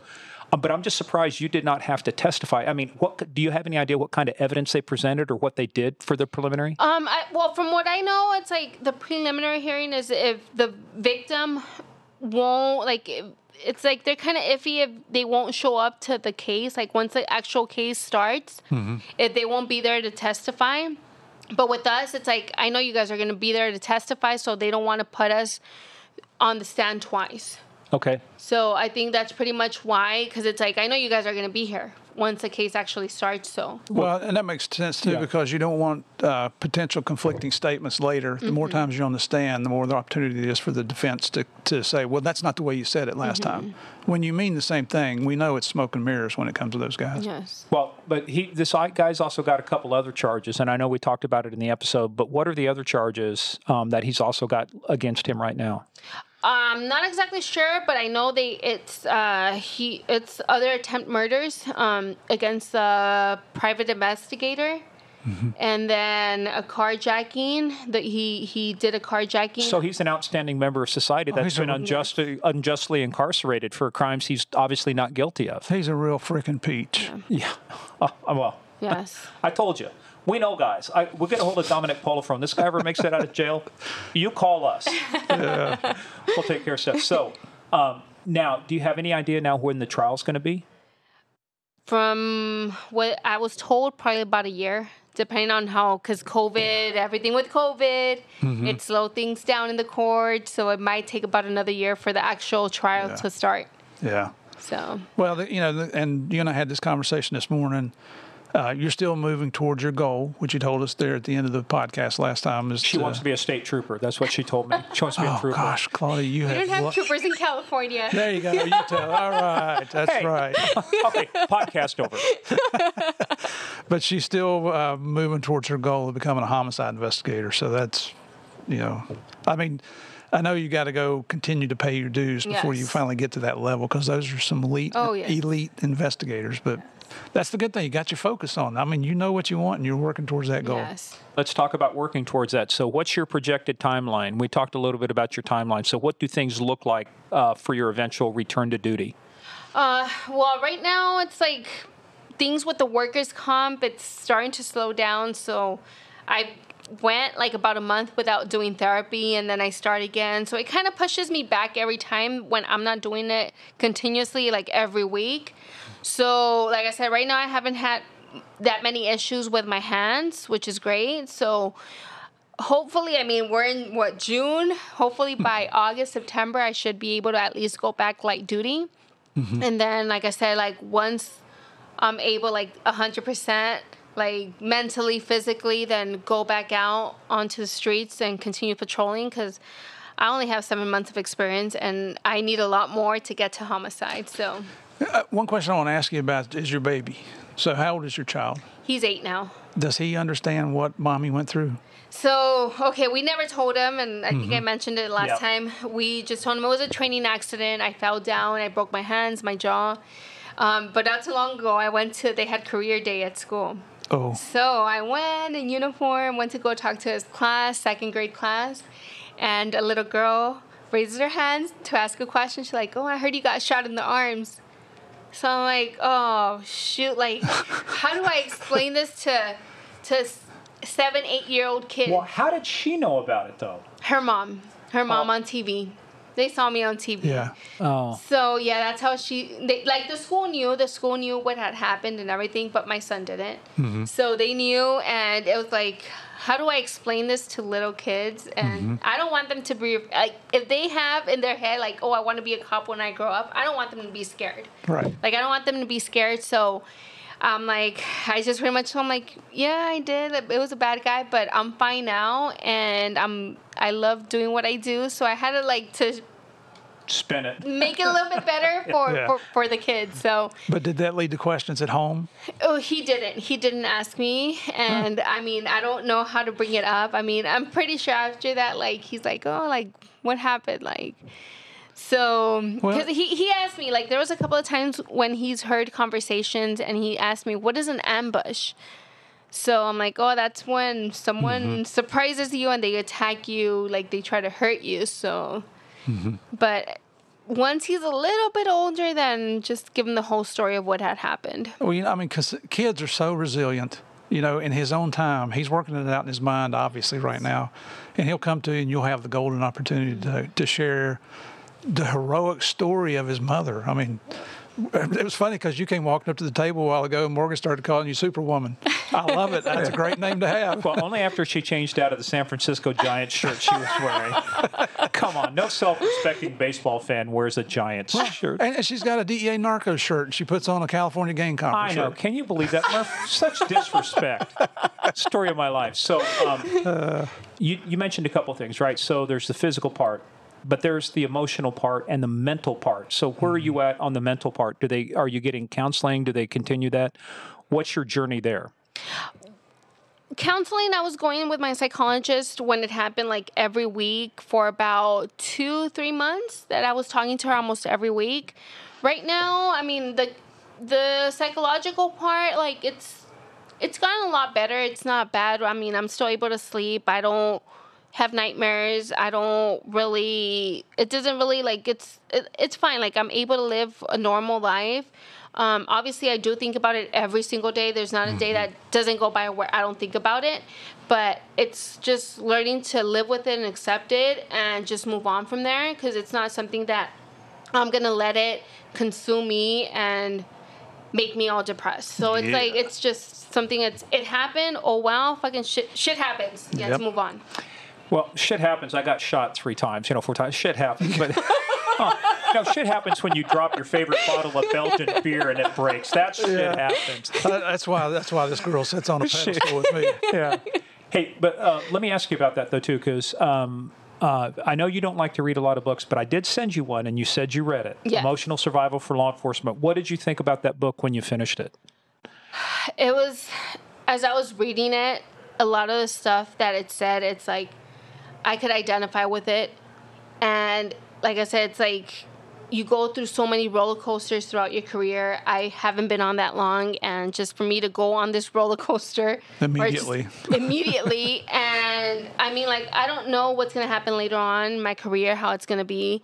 But I'm just surprised you did not have to testify. I mean, do you have any idea what kind of evidence they presented or what they did for the preliminary? Well, from what I know, it's like the preliminary hearing is if the victim won't, like, it's like they're kind of iffy if they won't show up to the case. Like, once the actual case starts, if they won't be there to testify. But with us, it's like, I know you guys are going to be there to testify, so they don't want to put us on the stand twice. Okay. So I think that's pretty much why, because it's like, I know you guys are going to be here once the case actually starts. So Well, and that makes sense too, because you don't want potential conflicting statements later. The more times you're on the stand, the more the opportunity is for the defense to say, well, that's not the way you said it last time. When you mean the same thing, we know it's smoke and mirrors when it comes to those guys. yes. Well, but this guy's also got a couple other charges, and I know we talked about it in the episode, but what are the other charges that he's also got against him right now? I'm not exactly sure, but I know it's other attempt murders against a private investigator, and then a carjacking. That he did a carjacking. So he's an outstanding member of society that's been unjustly incarcerated for crimes he's obviously not guilty of. He's a real freaking peach. Yeah. Well. Yes. I told you. We know, guys. We'll get a hold of Dominic Polifrone. This guy ever makes it out of jail, you call us. We'll take care of stuff. So, now, do you have any idea now when the trial's going to be? From what I was told, probably about a year, depending on because COVID, everything with COVID, it slowed things down in the court. So it might take about another year for the actual trial to start. Yeah. So. Well, and you and I had this conversation this morning. You're still moving towards your goal, which you told us there at the end of the podcast last time. She wants to be a state trooper. That's what she told me. She wants to be a trooper. Oh, gosh, Claudia, We don't have troopers in California. There you go. You tell. All right. That's right. Okay, podcast over. But she's still moving towards her goal of becoming a homicide investigator. So that's, I mean, I know you got to go continue to pay your dues before you finally get to that level, because those are some elite investigators. But that's the good thing. You got your focus on. I mean, you know what you want, and you're working towards that goal. Yes. Let's talk about working towards that. So what's your projected timeline? We talked a little bit about your timeline. So what do things look like for your eventual return to duty? Well, right now it's like things with the workers' comp, it's starting to slow down. So I went like about a month without doing therapy, and then I start again. So it kind of pushes me back every time when I'm not doing it continuously, like every week. So, like I said, right now I haven't had that many issues with my hands, which is great. So, hopefully, I mean, we're in, June? Hopefully by August, September, I should be able to at least go back light duty. And then, like I said, like once I'm able, like 100%, like mentally, physically, then go back out onto the streets and continue patrolling, because I only have 7 months of experience and I need a lot more to get to homicide. So... One question I want to ask you about is your baby. So how old is your child? He's 8 now. Does he understand what Mommy went through? So, okay, we never told him, and I think I mentioned it last time. We just told him it was a training accident. I fell down. I broke my hands, my jaw. But not too long ago, they had career day at school. Oh. So I went in uniform, went to go talk to his class, second grade class, and a little girl raises her hands to ask a question. She's like, I heard you got shot in the arms. So I'm like, oh, shoot, like, how do I explain this to 7, 8-year-old kids? Well, how did she know about it, though? Her mom on TV. They saw me on TV. Yeah. Oh. So, yeah, that's how the school knew what had happened and everything, but my son didn't. So they knew, and it was like, how do I explain this to little kids? And I don't want them to be, like, if they have in their head, like, I want to be a cop when I grow up, I don't want them to be scared. Right. Like, I don't want them to be scared, so I'm like, I just pretty much told him, like, yeah, I did. It was a bad guy, but I'm fine now, and I love doing what I do, so I had to, like, to spin it, make it a little bit better for the kids. So, but did that lead to questions at home? Oh, he didn't ask me, and I mean, I don't know how to bring it up. I mean, I'm pretty sure after that, like, he's like, oh, like, what happened, like. So, because he asked me, like, there was a couple of times when he's heard conversations, and he asked me, what is an ambush? So I'm like, oh, that's when someone surprises you and they attack you, like they try to hurt you. So, but once he's a little bit older, then just give him the whole story of what had happened. Well, I mean, because kids are so resilient. In his own time, he's working it out in his mind, obviously, right now. And he'll come to you, and you'll have the golden opportunity to share the heroic story of his mother. I mean, it was funny because you came walking up to the table a while ago, and Morgan started calling you Superwoman. I love it. That's a great name to have. Well, only after she changed out of the San Francisco Giants shirt she was wearing. Come on, no self-respecting baseball fan wears a Giants shirt. And she's got a DEA narco shirt, and she puts on a California Gamecock shirt. I know. Can you believe that, Murph? Such disrespect. Story of my life. So you mentioned a couple things, right? So there's the physical part, but there's the emotional part and the mental part. So where are you at on the mental part? Are you getting counseling? Do they continue that? What's your journey there? Counseling, I was going with my psychologist when it happened, like every week for about 2-3 months, that I was talking to her almost every week. Right now, I mean, the psychological part, like it's gotten a lot better. It's not bad. I mean, I'm still able to sleep. I don't have nightmares. It doesn't really, like, it's fine. Like, I'm able to live a normal life. Obviously, I do think about it every single day. There's not a day that doesn't go by where I don't think about it. But it's just learning to live with it and accept it and just move on from there, because it's not something that I'm going to let it consume me and make me all depressed. So it's like, it's just something it happened. Oh, wow, fucking shit happens. Yeah, let's move on. Well, shit happens. I got shot 3 times, 4 times. Shit happens. But shit happens when you drop your favorite bottle of Belgian beer and it breaks. That shit happens. That's why this girl sits on a pedestal with me. Yeah. Hey, but let me ask you about that, though, too, because I know you don't like to read a lot of books, but I did send you one, and you said you read it. Yeah. Emotional Survival for Law Enforcement. What did you think about that book when you finished it? It was, as I was reading it, a lot of the stuff that it said, it's like, I could identify with it. And like I said, it's like you go through so many roller coasters throughout your career. I haven't been on that long, and just for me to go on this roller coaster immediately, and I mean, like, I don't know what's going to happen later on in my career, how it's going to be,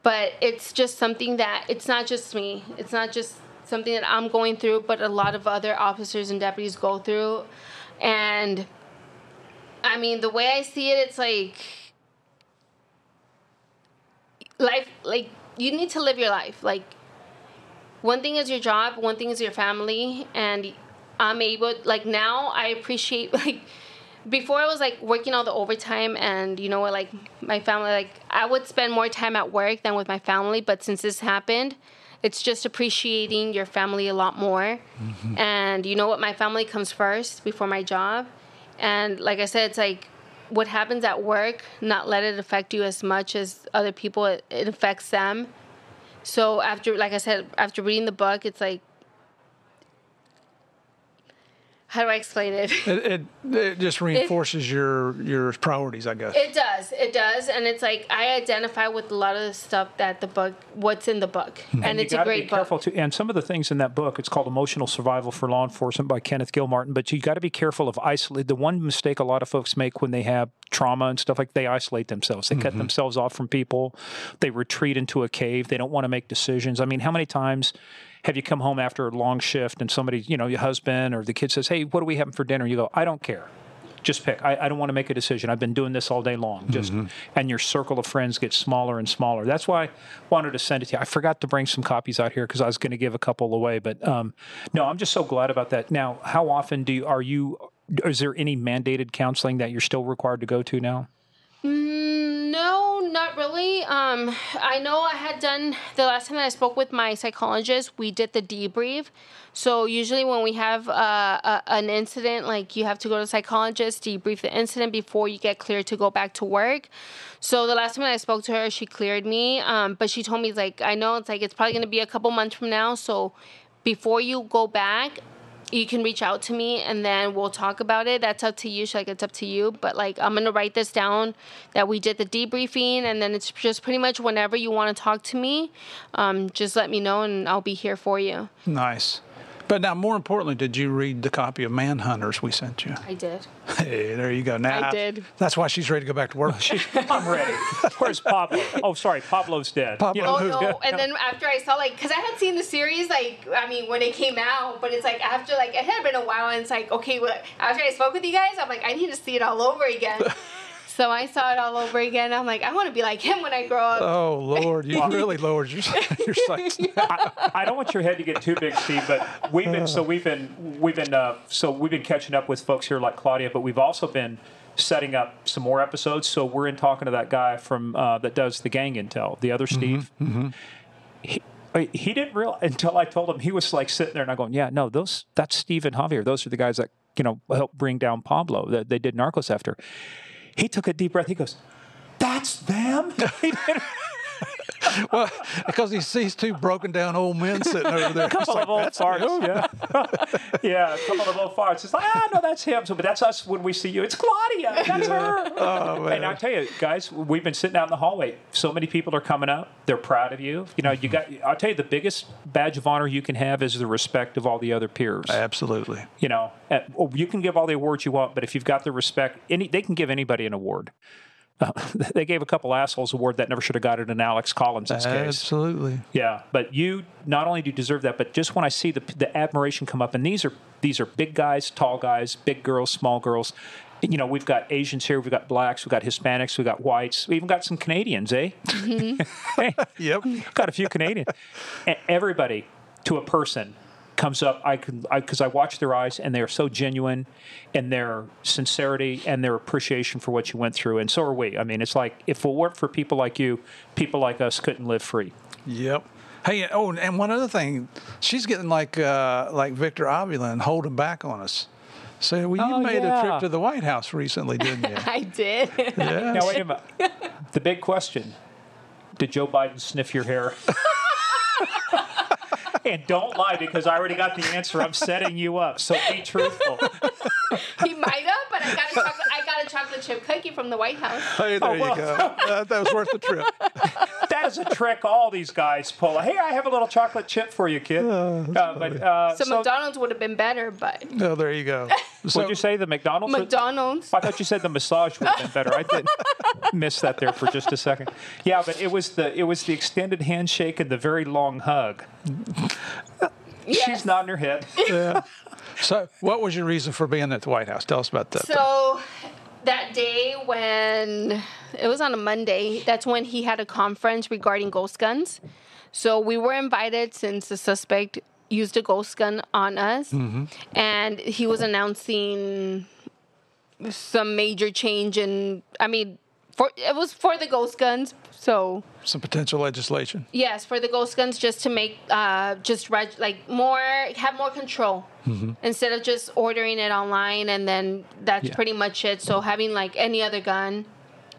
but it's just something that, it's not just me. It's not just something that I'm going through, but a lot of other officers and deputies go through. And I mean, the way I see it, it's like life, like, you need to live your life. Like, one thing is your job, one thing is your family, and I'm able, like, now I appreciate, like, before I was, like, working all the overtime, and, you know what, like, my family, like, I would spend more time at work than with my family, but since this happened, it's just appreciating your family a lot more. Mm-hmm. And you know what, my family comes first before my job. And like I said, it's like what happens at work, not let it affect you as much as other people. It affects them. So after, like I said, after reading the book, it's like, how do I explain it? It just reinforces your priorities, I guess. It does, and it's like I identify with a lot of the stuff that what's in the book, and it's a great book. Careful too, and some of the things in that book, it's called Emotional Survival for Law Enforcement by Kenneth Gilmartin. But you got to be careful of isolate. The one mistake a lot of folks make when they have trauma and stuff, like, they isolate themselves. They cut themselves off from people. They retreat into a cave. They don't want to make decisions. I mean, how many times have you come home after a long shift and somebody, your husband or the kid says, "Hey, what are we having for dinner?" You go, "I don't care. Just pick. I don't want to make a decision. I've been doing this all day long." And your circle of friends gets smaller and smaller. That's why I wanted to send it to you. I forgot to bring some copies out here because I was going to give a couple away. But no, I'm just so glad about that. Now, how often is there any mandated counseling that you're still required to go to now? No, not really. I know I had done, the last time that I spoke with my psychologist, we did the debrief. So usually when we have an incident, like, you have to go to the psychologist, debrief the incident before you get cleared to go back to work. So the last time that I spoke to her, she cleared me. But she told me, like, I know it's like, it's probably going to be a couple months from now. So before you go back, you can reach out to me, and then we'll talk about it. That's up to you. She's like, it's up to you. But, like, I'm going to write this down that we did the debriefing, and then it's just pretty much whenever you want to talk to me, just let me know, and I'll be here for you. Nice. But now, more importantly, did you read the copy of Manhunters we sent you? I did. Hey, there you go. Now, I did. That's why she's ready to go back to work. I'm ready. Where's Pablo? Oh, sorry, Pablo's dead. Pablo. Oh no! And then after I saw because I had seen the series when it came out, but it's after it had been a while, and it's okay. Well, after I spoke with you guys, I'm I need to see it all over again. So I saw it all over again. I'm I want to be like him when I grow up. Oh Lord, you really lowered your sights. I don't want your head to get too big, Steve, but we've been catching up with folks here like Claudia, but we've also been setting up some more episodes. So we're in talking to that guy from that does the gang intel, the other Steve. Mm-hmm. He didn't realize until I told him. He was sitting there and I'm going, yeah, no, that's Steve and Javier. Those are the guys that helped bring down Pablo. That they did Narcos after. He took a deep breath. He goes, "That's them." Well, because he sees two broken down old men sitting over there. A couple of old farts, yeah, a couple of old farts. It's no, that's him. So, but that's us when we see you. It's Claudia. That's her. Oh, man. And I tell you, guys, we've been sitting out in the hallway. So many people are coming up. They're proud of you. You got. I'll tell you, the biggest badge of honor you can have is the respect of all the other peers. Absolutely. You can give all the awards you want, but if you've got the respect, they can give anybody an award. They gave a couple assholes award that never should have got it in Alex Collins' case. Absolutely. Yeah, but you not only do you deserve that, but just when I see the admiration come up, and these are big guys, tall guys, big girls, small girls. We've got Asians here, we've got blacks, we've got Hispanics, we've got whites, we even got some Canadians, eh? Mm-hmm. Hey, Yep. got a few Canadians. And everybody, to a person, comes up. Because I watch their eyes, and they are so genuine, in their sincerity and their appreciation for what you went through, and so are we. I mean, it's if it weren't for people like you, people like us couldn't live free. Yep. Hey, and one other thing, she's getting like Victor Avila and holding back on us. So, you made a trip to the White House recently, didn't you? I did. Yes. Now wait a minute. The big question: did Joe Biden sniff your hair? And don't lie, because I already got the answer. I'm setting you up, so be truthful. He might have, but I got a chocolate chip cookie from the White House. Hey, there you go. That was worth the trip. That is a trick all these guys pull. Hey, I have a little chocolate chip for you, kid. So McDonald's would have been better, but... Oh, there you go. So, what'd you say, the McDonald's? McDonald's. I thought you said the massage would have been better. I did miss that there for just a second. Yeah, but it was the extended handshake and the very long hug. Yes. She's nodding her head. yeah. So, what was your reason for being at the White House? Tell us about that. So, that day when it was on a Monday, that's when he had a conference regarding ghost guns. So, we were invited since the suspect used a ghost gun on us, and he was announcing some major change in. It was for the ghost guns, so some potential legislation. Yes, for the ghost guns, just to make have more control instead of just ordering it online, and then that's pretty much it. So having any other gun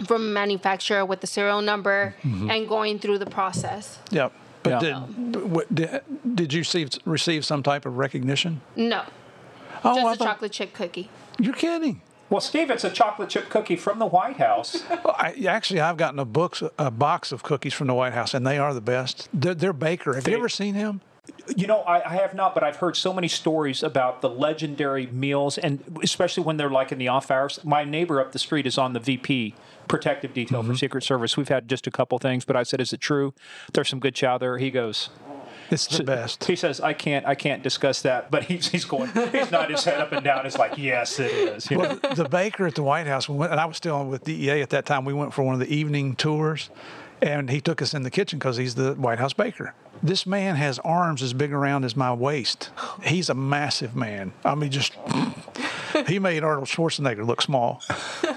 from a manufacturer with the serial number and going through the process. Yep. But did you receive some type of recognition? No. Just a chocolate chip cookie. You're kidding. Well, Steve, it's a chocolate chip cookie from the White House. Well, I've gotten a box of cookies from the White House, and they are the best. They're Baker. Have you ever seen him? I have not, but I've heard so many stories about the legendary meals, and especially when they're in the off hours. My neighbor up the street is on the VP protective detail for Secret Service. We've had just a couple things, but I said, "Is it true? There's some good chow there." He goes, "It's the best." He says, "I can't discuss that," but he's nodding his head up and down. It's yes, it is. Well, the baker at the White House, and I was still with DEA at that time. We went for one of the evening tours, and he took us in the kitchen because he's the White House baker. This man has arms as big around as my waist. He's a massive man. He made Arnold Schwarzenegger look small.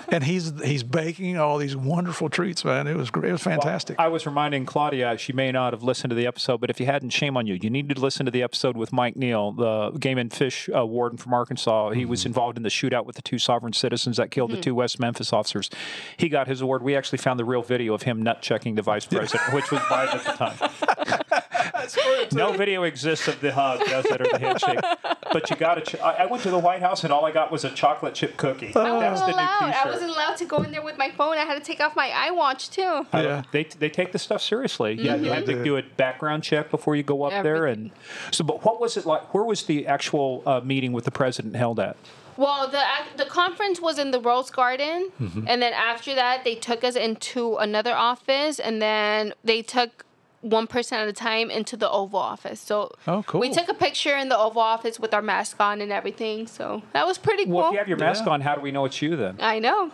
And he's baking all these wonderful treats, man. It was great. It was fantastic. Well, I was reminding Claudia, she may not have listened to the episode, but if you hadn't, shame on you. You need to listen to the episode with Mike Neal, the Game and Fish warden from Arkansas. He was involved in the shootout with the two sovereign citizens that killed the two West Memphis officers. He got his award. We actually found the real video of him nut checking the vice president, which was Biden at the time. No video exists of the hug, does it, or the handshake? But you got to. I went to the White House and all I got was a chocolate chip cookie. That's the new T-shirt. I wasn't allowed to go in there with my phone. I had to take off my iWatch too. Yeah. They take the stuff seriously. Yeah, you had to do a background check before you go up there. And so, but what was it like? Where was the actual meeting with the president held at? Well, the conference was in the Rose Garden, and then after that, they took us into another office, and then they took one person at a time into the Oval Office. So cool. We took a picture in the Oval Office with our mask on and everything. So that was pretty cool. Well, if you have your mask on, how do we know it's you then? I know.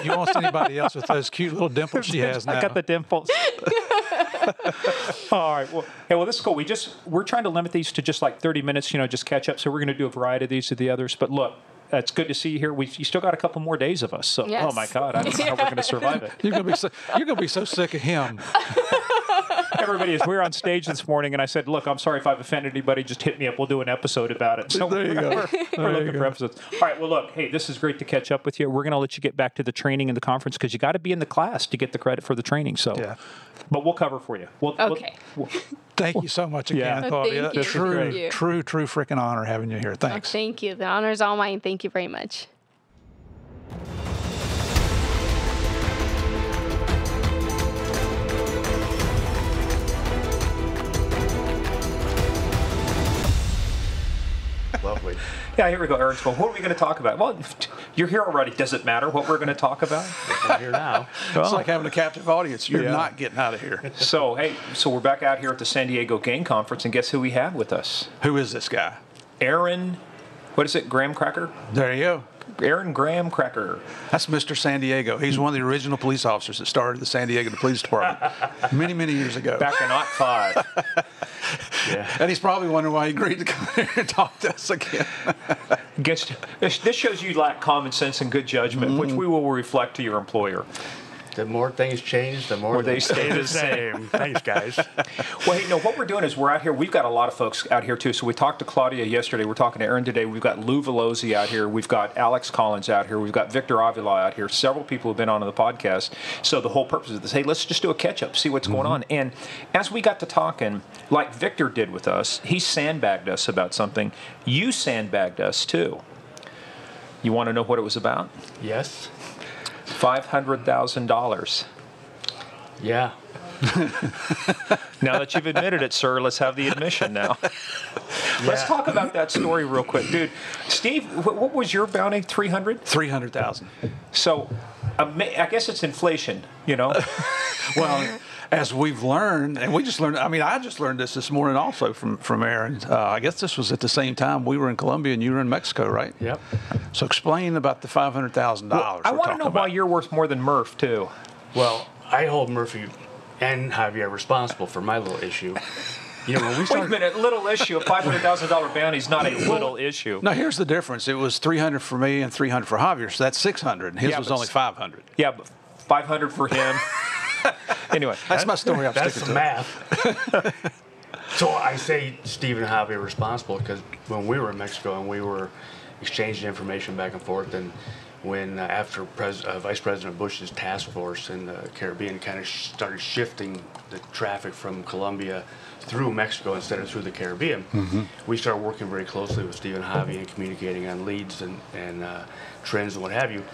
You won't see anybody else with those cute little dimples she has now. I got the dimples. All right. Well, this is cool. We're trying to limit these to just like 30 minutes, just catch up. So we're going to do a variety of these to the others. But look, it's good to see you here. You still got a couple more days of us. So, yes. Oh my God, I don't know how we're going to survive it. You're gonna be so sick of him. Everybody, as we were on stage this morning, and I said, "Look, I'm sorry if I've offended anybody. Just hit me up. We'll do an episode about it." So There you go. We're looking for episodes. All right. Well, look. Hey, this is great to catch up with you. We're going to let you get back to the training and the conference because you got to be in the class to get the credit for the training. So, Yeah. But we'll cover for you. Okay. Thank you so much again, Yeah. Claudia. Thank you. True freaking honor having you here. Thanks. Thank you. The honor is all mine. Thank you very much. Lovely. Yeah, here we go, Aaron. What are we going to talk about? Well, you're here already. Does it matter what we're going to talk about? I'm here now. It's like having a captive audience. You're not getting out of here. So we're back out here at the San Diego Gang Conference, and guess who we have with us? Who is this guy? Aaron, what is it, Graham Cracker? There you go. Aaron Graham Cracker. That's Mr. San Diego. He's one of the original police officers that started the San Diego Police Department many, many years ago. Back in '05. Yeah. And he's probably wondering why he agreed to come here and talk to us again. This shows you lack common sense and good judgment, which we will reflect to your employer. The more things change, the more they stay the same. Thanks, guys. Well, hey, no, what we're doing is we're out here. We've got a lot of folks out here, too. So we talked to Claudia yesterday. We're talking to Aaron today. We've got Lou Valoze out here. We've got Alex Collins out here. We've got Victor Avila out here. Several people have been on the podcast. So the whole purpose of this, hey, let's just do a catch-up, see what's going on. And as we got to talking, like Victor did with us, he sandbagged us about something. You sandbagged us, too. You want to know what it was about? Yes. $500,000. Yeah. Now that you've admitted it, sir, let's have the admission now. Let's talk about that story real quick. Dude, Steve, what was your bounty? 300? 300,000. So, I guess it's inflation, Well, as we've learned, and we just learned, I just learned this morning also from Aaron. I guess this was at the same time we were in Colombia and you were in Mexico, right? Yep. So explain about the $500,000. Well, I want to know why you're worth more than Murph, too. Well, I hold Murphy and Javier responsible for my little issue. When we Wait a minute, little issue. A $500,000 bounty is not a little issue. No, here's the difference. It was 300 for me and 300 for Javier, so that's 600, and his was only 500. Yeah, but 500 for him. Anyway, that's my story. That's the math. So I say Steve and Javier responsible because when we were in Mexico and we were exchanging information back and forth, and when after Vice President Bush's task force in the Caribbean kind of started shifting the traffic from Colombia through Mexico instead of through the Caribbean, we started working very closely with Steve and Javi and communicating on leads and trends and what have you.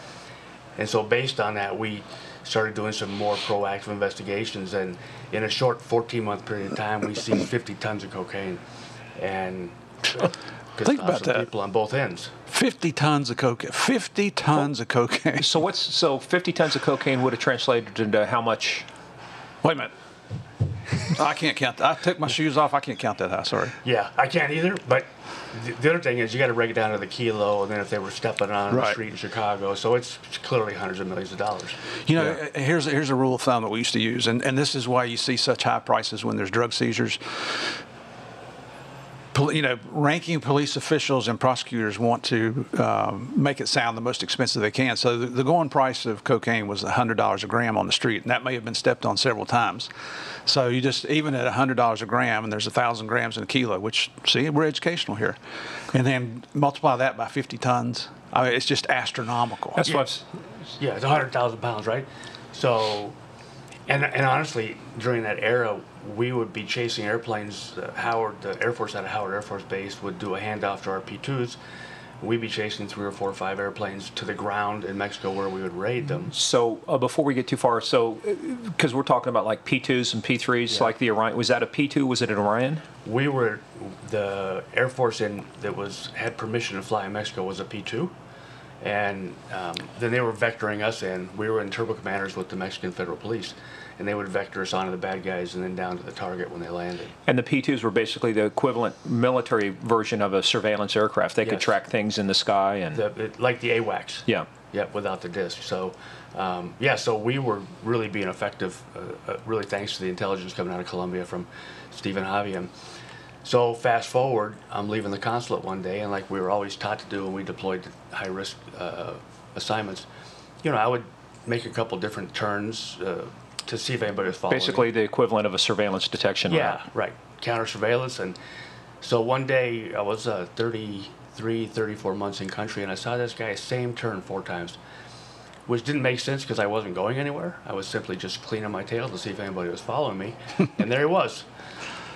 And so based on that, we started doing some more proactive investigations, and in a short 14-month period of time, we seized 50 tons of cocaine, and think about that. People on both ends. 50 tons of cocaine. 50 tons of cocaine. So 50 tons of cocaine would have translated into how much? Wait a minute. I can't count that. I took my shoes off. I can't count that high. Sorry. Yeah, I can't either. But the other thing is you got to break it down to the kilo, and then if they were stepping on the street in Chicago, so it's clearly hundreds of millions of dollars. Here's a rule of thumb that we used to use, and this is why you see such high prices when there's drug seizures. Ranking police officials and prosecutors want to make it sound the most expensive they can. So the going price of cocaine was $100 a gram on the street, and that may have been stepped on several times. So you just, even at $100 a gram, and there's 1,000 grams in a kilo, which, see, we're educational here, and then multiply that by 50 tons. It's just astronomical. That's what's... Yeah, it's 100,000 pounds, right? So, and honestly, during that era, we would be chasing airplanes. The Air Force out of Howard Air Force Base would do a handoff to our P2s. We'd be chasing 3 or 4 or 5 airplanes to the ground in Mexico where we would raid them. So before we get too far, because we're talking about like P2s and P3s, like the Orion, was that a P2? Was it an Orion? We were, the Air Force that had permission to fly in Mexico was a P2. And then they were vectoring us in. We were in turbo commanders with the Mexican Federal Police. And they would vector us onto the bad guys and then down to the target when they landed. And the P2s were basically the equivalent military version of a surveillance aircraft. They could track things in the sky. And like the AWACS. Yeah. Yeah, without the disc. So, so we were really being effective, really thanks to the intelligence coming out of Colombia from Stephen Javier. So fast forward, I'm leaving the consulate one day, and like we were always taught to do when we deployed to high-risk assignments, I would make a couple different turns to see if anybody was following basically me. The equivalent of a surveillance detection route. Right. Counter surveillance. And so one day I was 33, 34 months in country, and I saw this guy same turn 4 times, which didn't make sense because I wasn't going anywhere. I was simply just cleaning my tail to see if anybody was following me, and there he was.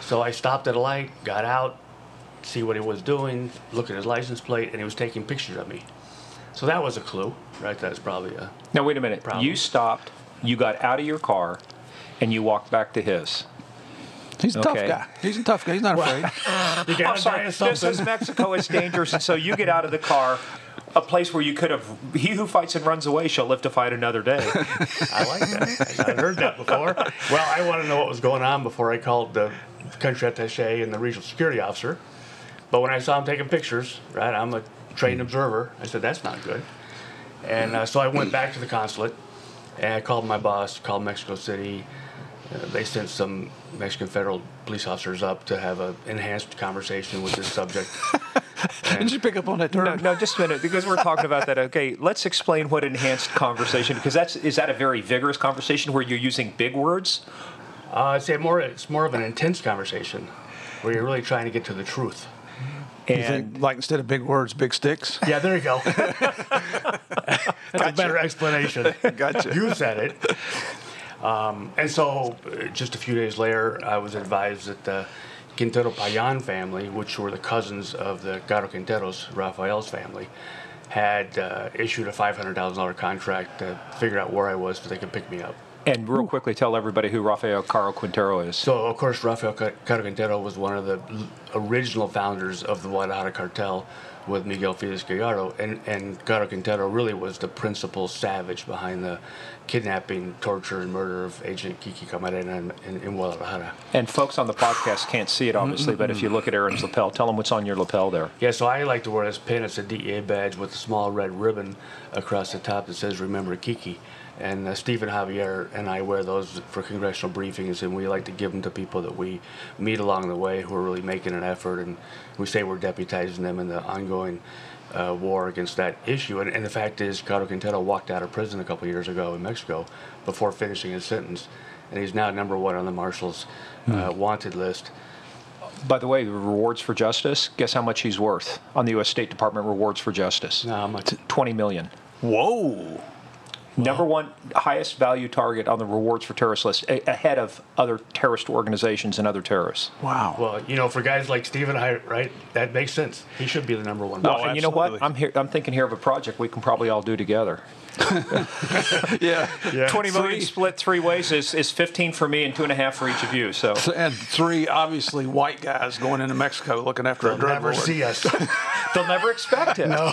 So I stopped at a light, got out, see what he was doing, look at his license plate, and he was taking pictures of me. So that was a clue, right? That's probably a Now wait a minute. problem. You stopped, you got out of your car, and you walked back to his. He's a tough guy. He's a tough guy. He's not afraid. You gotta I'm sorry, die of something. this is Mexico. It's dangerous, and so you get out of the car, a place where you could have. He who fights and runs away shall live to fight another day. I like that. I've heard that before. Well, I wanted to know what was going on before I called the country attaché and the regional security officer. But when I saw him taking pictures, right, I'm a trained observer. I said, that's not good. And so I went back to the consulate, and I called my boss, called Mexico City. They sent some Mexican federal police officers up to have an enhanced conversation with this subject. Did you pick up on that term? No, just a minute, because we're talking about that. Okay, let's explain what enhanced conversation, because is that a very vigorous conversation where you're using big words? I'd say it's more of an intense conversation where you're really trying to get to the truth. You think, like, instead of big words, big sticks? Yeah, there you go. That's a better explanation. Gotcha. You said it. And so just a few days later, I was advised that the Quintero Payan family, which were the cousins of the Caro Quinteros, Rafael's family, had issued a $500,000 contract to figure out where I was so they could pick me up. And real quickly, tell everybody who Rafael Caro Quintero is. So, of course, Rafael Caro Quintero was one of the original founders of the Guadalajara cartel with Miguel Felix Gallardo, and Caro Quintero really was the principal savage behind the kidnapping, torture, and murder of Agent Kiki Camarena in Guadalajara. And folks on the podcast can't see it, obviously, but if you look at Aaron's lapel, tell them what's on your lapel there. Yeah, so I like to wear this pin. It's a DEA badge with a small red ribbon across the top that says, "Remember Kiki." And Stephen Javier and I wear those for congressional briefings, and we like to give them to people that we meet along the way who are really making an effort, and we say we're deputizing them in the ongoing war against that issue. And the fact is, Caro Quintero walked out of prison a couple years ago in Mexico before finishing his sentence, and he's now #1 on the Marshal's wanted list. By the way, the rewards for justice, guess how much he's worth on the U.S. State Department rewards for justice? How much? $20 million. Whoa. #1 highest value target on the rewards for terrorists list, ahead of other terrorist organizations and other terrorists. Wow. Well, for guys like Stephen, right, that makes sense. He should be the #1. Well, and you know what? I'm thinking here of a project we can probably all do together. Yeah. 20 million split 3 ways is 15 for me and 2.5 for each of you. So And 3 obviously white guys going into Mexico looking after a drug Never lord. see us. they'll never expect it. No.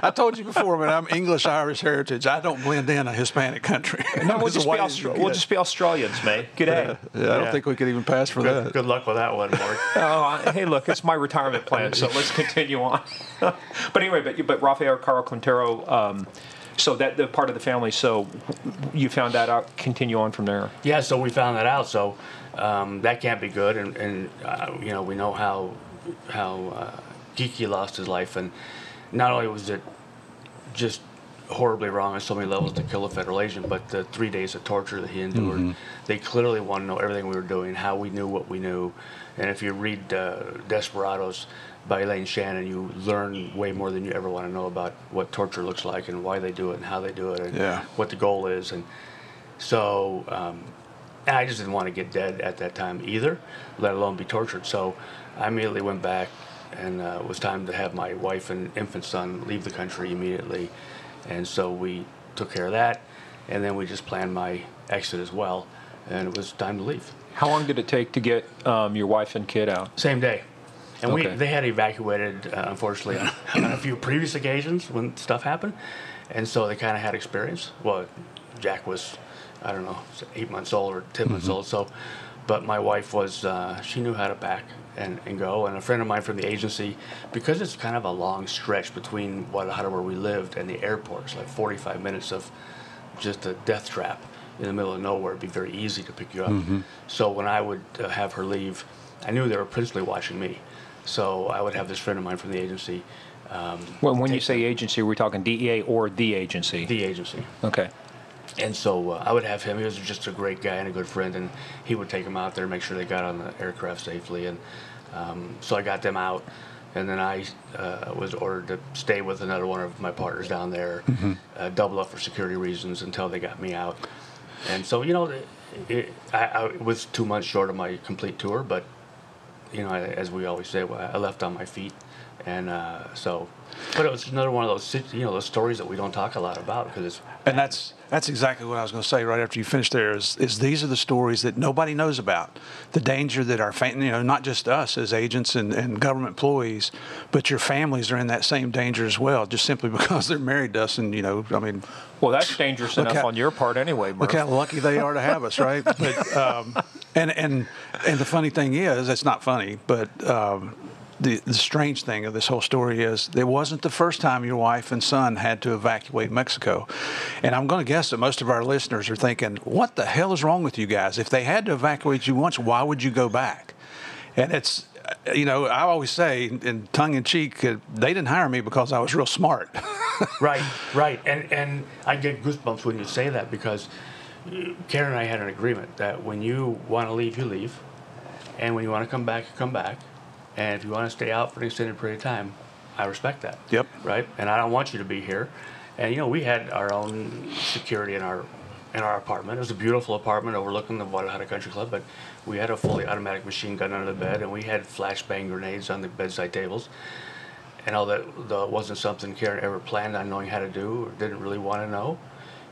I told you before, man, I'm English-Irish heritage. I don't blend in a Hispanic country. No, we'll As just, white be as you we'll get. just be Australians, mate. G'day. Yeah, I don't think we could even pass for that. Good luck with that one, Mark. Hey, look, it's my retirement plan, so let's continue on. But anyway, but Rafael Caro Quintero, so that the part of the family. So you found that out. Continue on from there. Yeah, so we found that out. So that can't be good, and we know how Kiki lost his life, and not only was it just horribly wrong on so many levels to kill a federal agent, but the 3 days of torture that he endured. They clearly want to know everything we were doing, how we knew what we knew, and if you read Desperados by Elaine Shannon, you learn way more than you ever want to know about what torture looks like and why they do it and how they do it and what the goal is. And so And I just didn't want to get dead at that time either, let alone be tortured. So I immediately went back, and it was time to have my wife and infant son leave the country immediately. And so we took care of that, and then we just planned my exit as well, and it was time to leave. How long did it take to get your wife and kid out? Same day. And Okay. they had evacuated, unfortunately, on a few previous occasions when stuff happened. And so they kind of had experience. Well, Jack was, I don't know, 8 months old or 10 months old. So, but my wife was, she knew how to pack and go. And a friend of mine from the agency, because it's kind of a long stretch between Guadalajara, where we lived, and the airport, it's like 45 minutes of just a death trap in the middle of nowhere. It'd be very easy to pick you up. So when I would have her leave, I knew they were principally watching me. So I would have this friend of mine from the agency. Well, when you say agency, we're talking DEA or the agency? The agency. Okay. And so I would have him. He was just a great guy and a good friend, and he would take them out there, make sure they got on the aircraft safely. And so I got them out, and then I was ordered to stay with another one of my partners down there, double up for security reasons until they got me out. And so, you know, I was 2 months short of my complete tour, but, you know, as we always say, I left on my feet. And so, but it was another one of those, you know, those stories that we don't talk a lot about because it's. And that's exactly what I was going to say right after you finished there is these are the stories that nobody knows about. The danger that our, you know, not just us as agents and government employees, but your families are in that same danger as well, just simply because they're married to us. And, you know, I mean. Well, that's dangerous enough on your part anyway, Murph. Look how lucky they are to have us, right? But, and the funny thing is, it's not funny, but the strange thing of this whole story is it wasn't the first time your wife and son had to evacuate Mexico. And I'm going to guess that most of our listeners are thinking, what the hell is wrong with you guys? If they had to evacuate you once, why would you go back? And it's, you know, I always say in tongue in cheek, they didn't hire me because I was real smart. Right. And I get goosebumps when you say that because Karen and I had an agreement that when you want to leave, you leave. And when you want to come back, you come back. And if you want to stay out for an extended period of time, I respect that. Yep. Right? And I don't want you to be here. And, you know, we had our own security in our apartment. It was a beautiful apartment overlooking the Guadalajara Country Club, but we had a fully automatic machine gun under the bed, and we had flashbang grenades on the bedside tables. And all that wasn't something Karen ever planned on knowing how to do or didn't really want to know.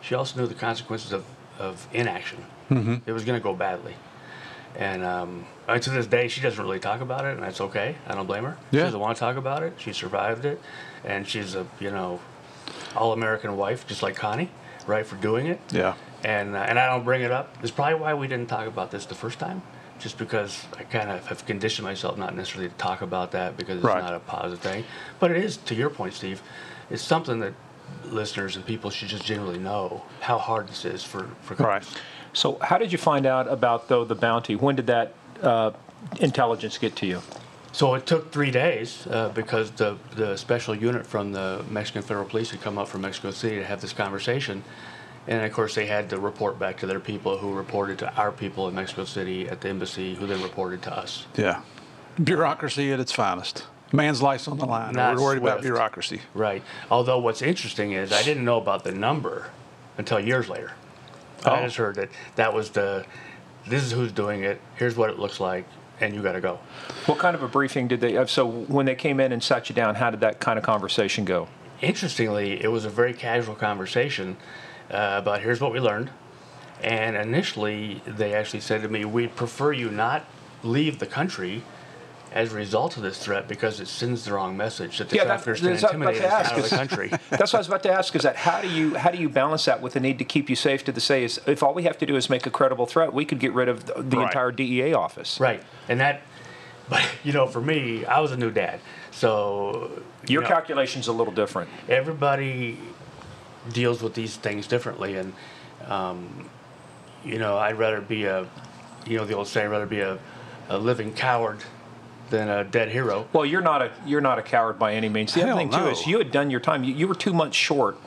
She also knew the consequences of inaction. It was going to go badly. And to this day, she doesn't really talk about it, and that's okay. I don't blame her. Yeah. She doesn't want to talk about it. She survived it, and she's a, you know, all-American wife, just like Connie, right, for doing it. Yeah. And I don't bring it up. It's probably why we didn't talk about this the first time, just because I kind of have conditioned myself not necessarily to talk about that because it's not a positive thing. But it is, to your point, Steve, it's something that listeners and people should just generally know how hard this is for couples. Right. So how did you find out about, though, the bounty? When did that intelligence get to you? So it took 3 days because the special unit from the Mexican Federal Police had come up from Mexico City to have this conversation. And, of course, they had to report back to their people who reported to our people in Mexico City at the embassy who then reported to us. Yeah. Bureaucracy at its finest. Man's life's on the line. Not We're worried about swift. bureaucracy. Right. Although what's interesting is I didn't know about the number until years later. I just heard that was this is who's doing it, here's what it looks like, and you got to go. What kind of a briefing did they have? So when they came in and sat you down, how did that kind of conversation go? Interestingly, it was a very casual conversation about here's what we learned. And initially, they actually said to me, we'd prefer you not leave the country as a result of this threat because it sends the wrong message that the traffickers can intimidate us out of the country. That's what I was about to ask, is that how do you balance that with the need to keep you safe to say is if all we have to do is make a credible threat, we could get rid of the entire DEA office. Right. And that, but, you know, for me, I was a new dad. So your calculation's a little different. Everybody deals with these things differently. And, you know, I'd rather be the old saying, I'd rather be a living coward than a dead hero. Well, you're not a coward by any means. The other thing too is you had done your time. You were 2 months short.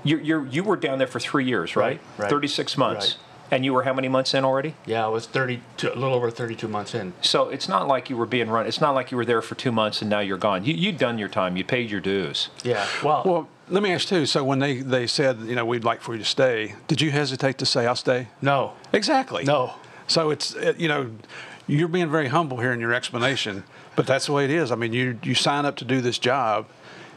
You were down there for 3 years, right? 36 months. And you were how many months in already? Yeah, I was a little over 32 months in. So it's not like you were being run. It's not like you were there for 2 months and now you're gone. You'd done your time. You paid your dues. Yeah. Well, let me ask too. So when they said, we'd like for you to stay, did you hesitate to say I'll stay? no. Exactly. No. So it's you're being very humble here in your explanation, but that's the way it is. I mean, you sign up to do this job,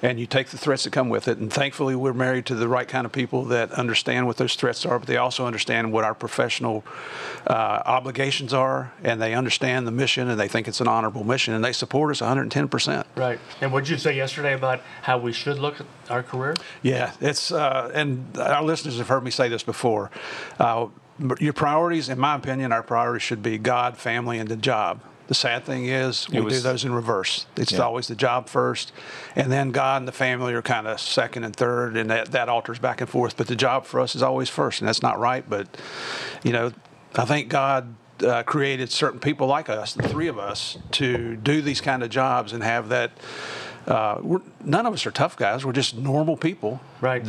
and you take the threats that come with it. And thankfully, we're married to the right kind of people that understand what those threats are, but they also understand what our professional obligations are, and they understand the mission, and they think it's an honorable mission, and they support us 110%. Right. And what did you say yesterday about how we should look at our career? Yeah, it's and our listeners have heard me say this before. Your priorities, in my opinion, our priorities should be God, family, and the job. The sad thing is we do those in reverse. It's always the job first, and then God and the family are kind of second and third, and that alters back and forth. But the job for us is always first, and that's not right. But, I think God created certain people like us, the three of us, to do these kind of jobs and have that. None of us are tough guys. We're just normal people. Right.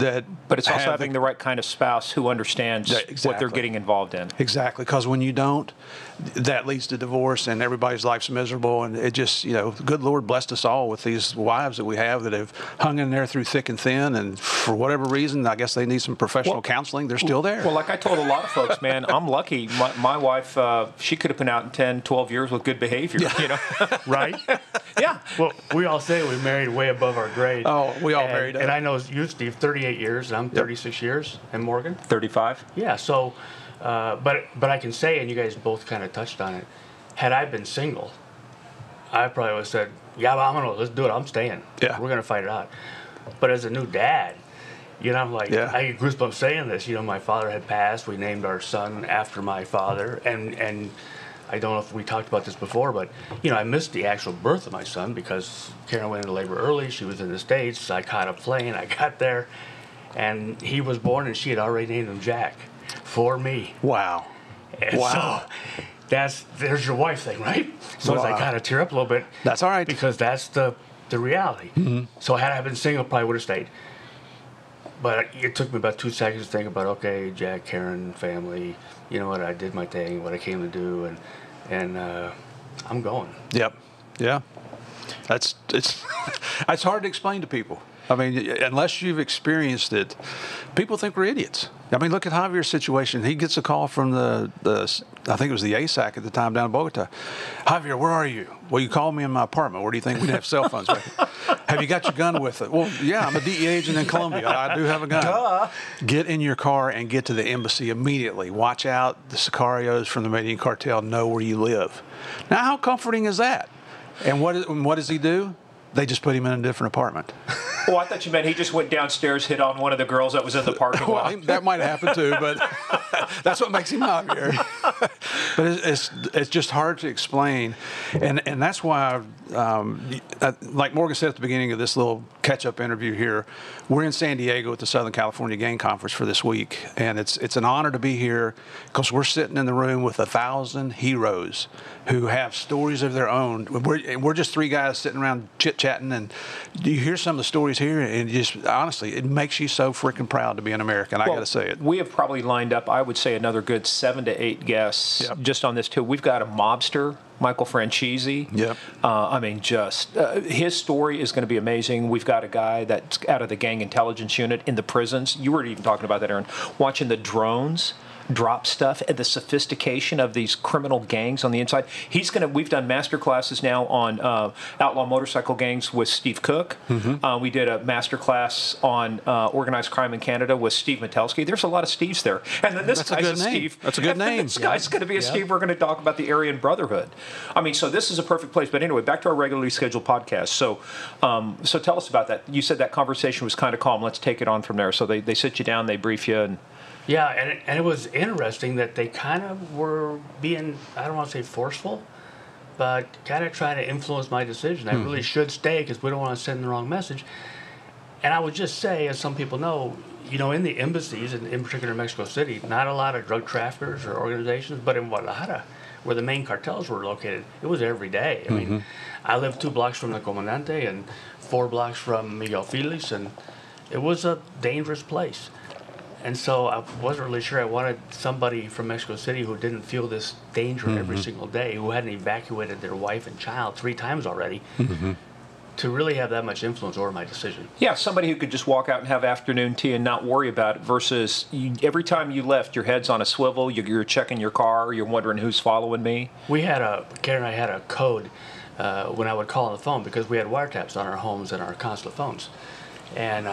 But it's also having the right kind of spouse who understands what they're getting involved in. Exactly. Because when you don't, that leads to divorce and everybody's life's miserable. And it just, the good Lord blessed us all with these wives that we have that have hung in there through thick and thin. And for whatever reason, I guess they need some professional counseling. They're still there. Well, like I told a lot of folks, man, I'm lucky. My wife, she could have been out in 10, 12 years with good behavior, Right? Yeah. Well, we all say we married way above our grade. Oh, we all married up. And I know you, Steve, 38 years, and I'm 36 years, and Morgan? 35. Yeah, so, but I can say, and you guys both kind of touched on it, had I been single, I probably would have said, let's do it, I'm staying. Yeah. We're going to fight it out. But as a new dad, I'm like, I get goosebumps saying this. My father had passed. We named our son after my father, and I don't know if we talked about this before, but, I missed the actual birth of my son because Karen went into labor early. She was in the States. I caught a plane. I got there, and he was born, and she had already named him Jack for me. Wow. And wow. So there's your wife thing, right? So I kind of tear up a little bit. That's all right. Because that's the reality. Mm-hmm. So had I been single, probably would have stayed. But it took me about 2 seconds to think about, okay, Jack, Karen, family, I did my thing, what I came to do, and I'm going. Yep. Yeah. It's it's hard to explain to people. I mean, unless you've experienced it, people think we're idiots. I mean, look at Javier's situation. He gets a call from the I think it was the ASAC at the time down in Bogota. Javier, where are you? Well, you called me in my apartment. Where do you think we have cell phones? Have you got your gun with it? Well, yeah, I'm a DEA agent in Colombia. I do have a gun. Duh. Get in your car and get to the embassy immediately. Watch out. The Sicarios from the Medellin cartel know where you live. Now, how comforting is that? And what does he do? They just put him in a different apartment. Oh, I thought you meant he just went downstairs, hit on one of the girls that was in the parking lot. Well, that might happen too, but that's what makes him Javier. But it's just hard to explain, and that's why, like Morgan said at the beginning of this little catch-up interview here, we're in San Diego at the Southern California Gang Conference for this week, and it's an honor to be here because we're sitting in the room with 1,000 heroes who have stories of their own. We're just three guys sitting around chit-chatting, and you hear some of the stories here, and just honestly, it makes you so freaking proud to be an American. I got to say it. We have probably lined up, I would say, another good 7 to 8 guests just on this too. We've got a mobster, Michael Franchese. Yep. I mean, his story is going to be amazing. We've got a guy that's out of the gang intelligence unit in the prisons. You were even talking about that, Aaron. Watching the drones drop stuff and the sophistication of these criminal gangs on the inside. We've done master classes now on outlaw motorcycle gangs with Steve Cook. Mm-hmm. We did a master class on organized crime in Canada with Steve Metelsky. There's a lot of Steves there. And then this guy's a Steve. That's a good name. This guy's going to be a Steve. We're going to talk about the Aryan Brotherhood. I mean, so this is a perfect place. But anyway, back to our regularly scheduled podcast. So tell us about that. You said that conversation was kind of calm. Let's take it on from there. So they sit you down, they brief you, and yeah, and it was interesting that they kind of were being, I don't want to say forceful, but kind of trying to influence my decision. I really should stay because we don't want to send the wrong message. And I would just say, as some people know, in the embassies, and in particular in Mexico City, not a lot of drug traffickers or organizations, but in Guadalajara, where the main cartels were located, it was every day. I mean, I lived 2 blocks from the Comandante and 4 blocks from Miguel Feliz, and it was a dangerous place. And so I wasn't really sure. I wanted somebody from Mexico City who didn't feel this danger every single day, who hadn't evacuated their wife and child 3 times already, to really have that much influence over my decision. Yeah, somebody who could just walk out and have afternoon tea and not worry about it versus every time you left, your head's on a swivel, you're checking your car, you're wondering who's following me. Karen and I had a code when I would call on the phone because we had wiretaps on our homes and our consulate phones. And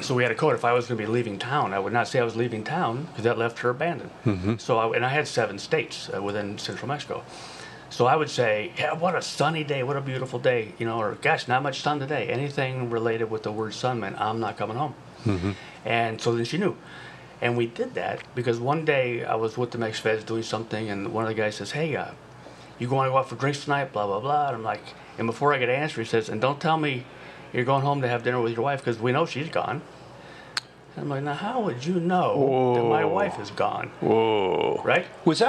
so we had a code. If I was going to be leaving town, I would not say I was leaving town because that left her abandoned. So I had 7 states within central Mexico. So I would say, yeah, what a sunny day, what a beautiful day, or gosh, not much sun today. Anything related with the word sun meant I'm not coming home. And so then she knew. And we did that because one day I was with the Mex Feds doing something, and one of the guys says, hey, you want to go out for drinks tonight, blah, blah, blah. And I'm like, and before I could answer, he says, and don't tell me you're going home to have dinner with your wife because we know she's gone. And I'm like, now how would you know that my wife is gone? Right? Was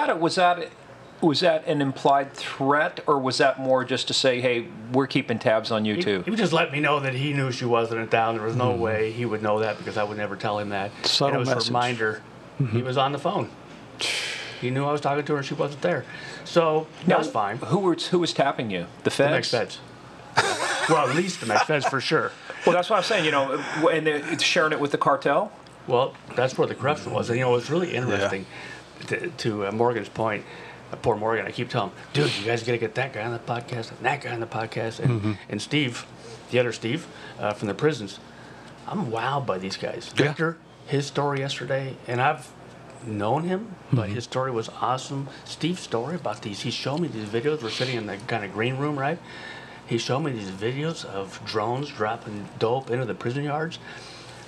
that an implied threat, or was that more just to say, hey, we're keeping tabs on you too? He would just let me know that he knew she wasn't in town. There was no way he would know that because I would never tell him that. Subtle and it was message. a reminder. He was on the phone. He knew I was talking to her and she wasn't there. So that was fine. Who was tapping you? The Feds? The Mex Feds. Well, at least the Mex Feds for sure. Well, that's what I'm saying, and they're sharing it with the cartel? Well, that's where the corruption was. And, it was really interesting to Morgan's point. Poor Morgan, I keep telling him, dude, you guys got to get that guy on the podcast and that guy on the podcast. And Steve, the other Steve from the prisons, I'm wowed by these guys. Victor, his story yesterday, and I've known him, but his story was awesome. Steve's story about these, he showed me these videos. We're sitting in the kind of green room, right? He showed me these videos of drones dropping dope into the prison yards.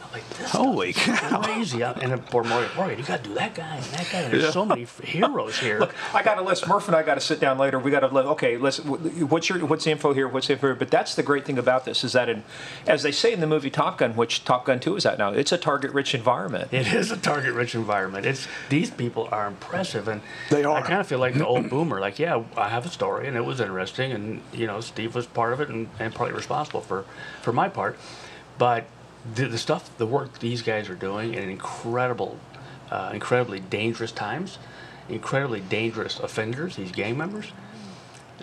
I'm like, this Holy cow. Crazy. And then poor Morgan, you got to do that guy and that guy. And there's so many heroes here. Look, I got a list. Murph and I got to sit down later. We got to okay. What's the info here? What's the info here? But that's the great thing about this is that, as they say in the movie Top Gun, which Top Gun 2 is at now, it's a target-rich environment. It is a target-rich environment. These people are impressive, and they are. I kind of feel like the old boomer. Like, yeah, I have a story, and it was interesting, and Steve was part of it, and partly responsible for my part, but. The work these guys are doing in incredibly dangerous times, incredibly dangerous offenders, these gang members.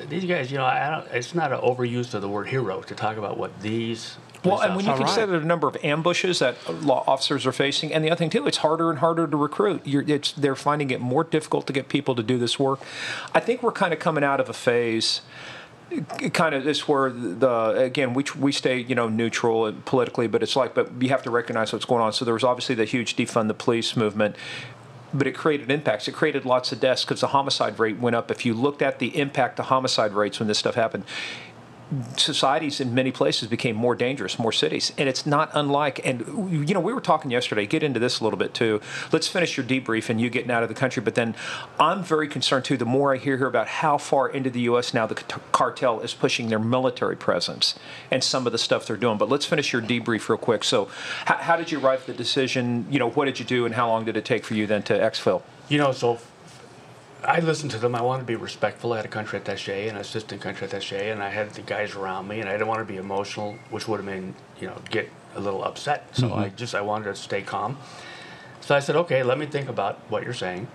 These guys, it's not an overuse of the word hero to talk about what these. Well, and when you consider the number of ambushes that law officers are facing, and the other thing too, it's harder and harder to recruit. They're finding it more difficult to get people to do this work. I think we're kind of coming out of a phase. Kind of this where we stay neutral politically, but you have to recognize what's going on. So there was obviously the huge defund the police movement, but it created impacts. It created lots of deaths because the homicide rate went up. If you looked at the impact to homicide rates when this stuff happened, societies in many places became more dangerous, more cities, and it's not unlike. And we were talking yesterday. Get into this a little bit too. Let's finish your debrief and you getting out of the country. But then, I'm very concerned too. The more I hear here about how far into the U.S. now the cartel is pushing their military presence and some of the stuff they're doing. But let's finish your debrief real quick. So, how did you arrive at the decision? What did you do, and how long did it take for you then to exfil? So. I listened to them. I wanted to be respectful. I had a country attaché and an assistant country attaché, and I had the guys around me, and I didn't want to be emotional, which would have been, get a little upset. So I wanted to stay calm. So I said, okay, let me think about what you're saying.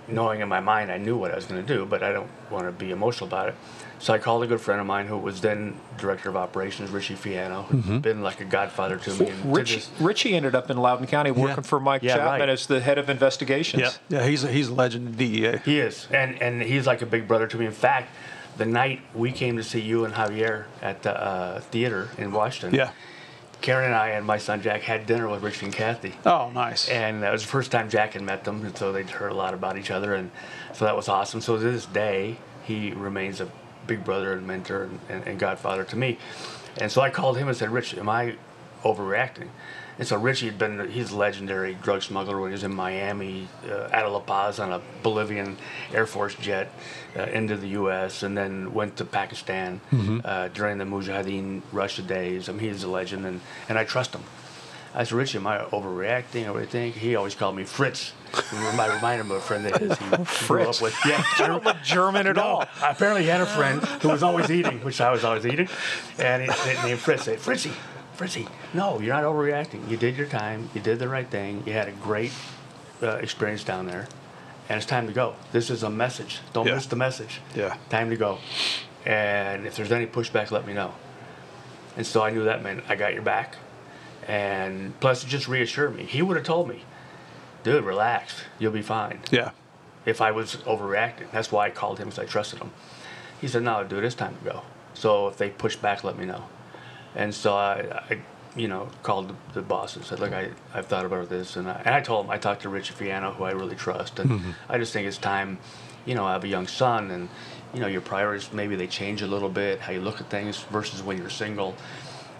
Knowing in my mind I knew what I was going to do, but I don't want to be emotional about it. So I called a good friend of mine who was then director of operations, Richie Fiano, who's been like a godfather to me. And Richie ended up in Loudoun County working for Mike Chapman as the head of investigations. Yeah, he's a legend in DEA. He is, and he's like a big brother to me. In fact, the night we came to see you and Javier at the theater in Washington, Karen and I and my son Jack had dinner with Richie and Kathy. Oh, nice. And that was the first time Jack had met them, and so they'd heard a lot about each other, and so that was awesome. So to this day, he remains a big brother and mentor and godfather to me. And so I called him and said, Rich, am I overreacting? And so Richie he's a legendary drug smuggler when he was in Miami, out of La Paz on a Bolivian Air Force jet into the U.S., and then went to Pakistan during the Mujahideen Russia days. I mean, he's a legend, and I trust him. I said, Richie, am I overreacting or what do you think? He always called me Fritz. I remind him of a friend of his he grew up with. Yeah, I don't look German at all. Apparently he had a friend who was always eating, which I was always eating, and he named Fritz. Said, Fritzy, Fritzy, no, you're not overreacting. You did your time. You did the right thing. You had a great experience down there. And it's time to go. This is a message. Don't miss the message. Yeah. Time to go. And if there's any pushback, let me know. And so I knew that meant I got your back. And plus, it just reassured me. He would have told me, dude, relax. You'll be fine. Yeah. If I was overreacting. That's why I called him, because I trusted him. He said, no, dude, it's time to go. So if they push back, let me know. And so I called the boss and said, look, I've thought about this. And I told him, I talked to Rich Fiano, who I really trust. And I just think it's time, I have a young son. And, your priorities, maybe they change a little bit, how you look at things versus when you're single.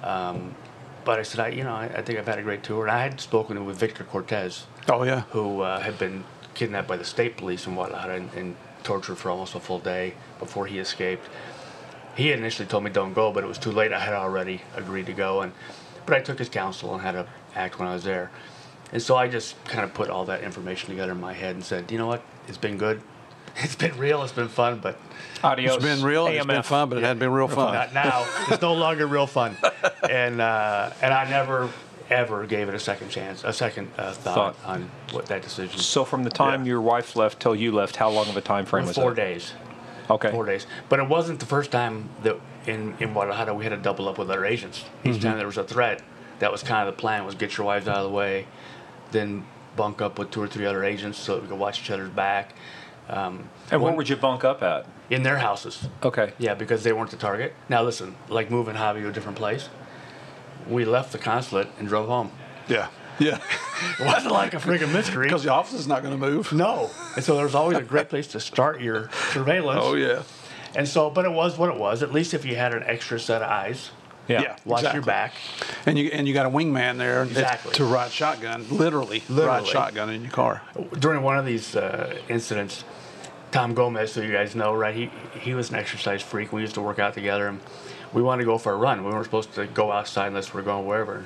But I said, I think I've had a great tour. And I had spoken with Victor Cortez. Oh, yeah. Who had been kidnapped by the state police and whatnot and tortured for almost a full day before he escaped. He initially told me don't go, but it was too late. I had already agreed to go. But I took his counsel on how to act when I was there. And so I just kind of put all that information together in my head and said, you know what? It's been good. It's been real. It's been fun, but Adios. It's been real. It's been fun, but it hadn't been real fun. Not now. It's no longer real fun. And I never, ever gave it a second chance, a second thought on what that decision. So from the time your wife left till you left, how long of a time frame was 4 that? days. Okay. 4 days. But it wasn't the first time that in Guadalajara we had to double up with our agents. Each time there was a threat, that was kind of the plan, was get your wives out of the way, then bunk up with 2 or 3 other agents so that we could watch each other's back. And where would you bunk up at? In their houses. Okay. Yeah, because they weren't the target. Now listen, like moving Javi to a different place, we left the consulate and drove home. Yeah. Yeah. It wasn't like a freaking mystery. Because the office is not going to move. No. And so there was always a great place to start your surveillance. Oh, yeah. And so, but it was what it was. At least if you had an extra set of eyes, watch your back. And you got a wingman there Exactly. to ride shotgun, literally ride shotgun in your car. During one of these incidents, Tom Gomez, who you guys know, right? He was an exercise freak. We used to work out together, and we wanted to go for a run. We weren't supposed to go outside unless we were going wherever.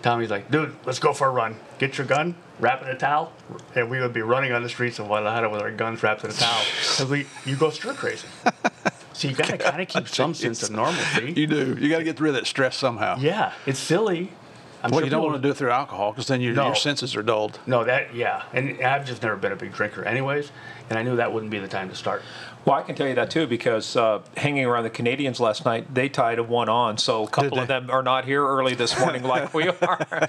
Tommy's like, dude, let's go for a run. Get your gun, wrap it in a towel, and we would be running on the streets of Guadalajara with our guns wrapped in a towel. Because you go stir crazy. So you got to kind of keep some sense of normalcy. You do. You got to get rid of that stress somehow. Yeah, it's silly. You don't want to do it through alcohol because then your senses are dulled. No, and I've just never been a big drinker anyways, and I knew that wouldn't be the time to start. Well, I can tell you that too because hanging around the Canadians last night, they tied a one on. So a couple of them are not here early this morning like we are.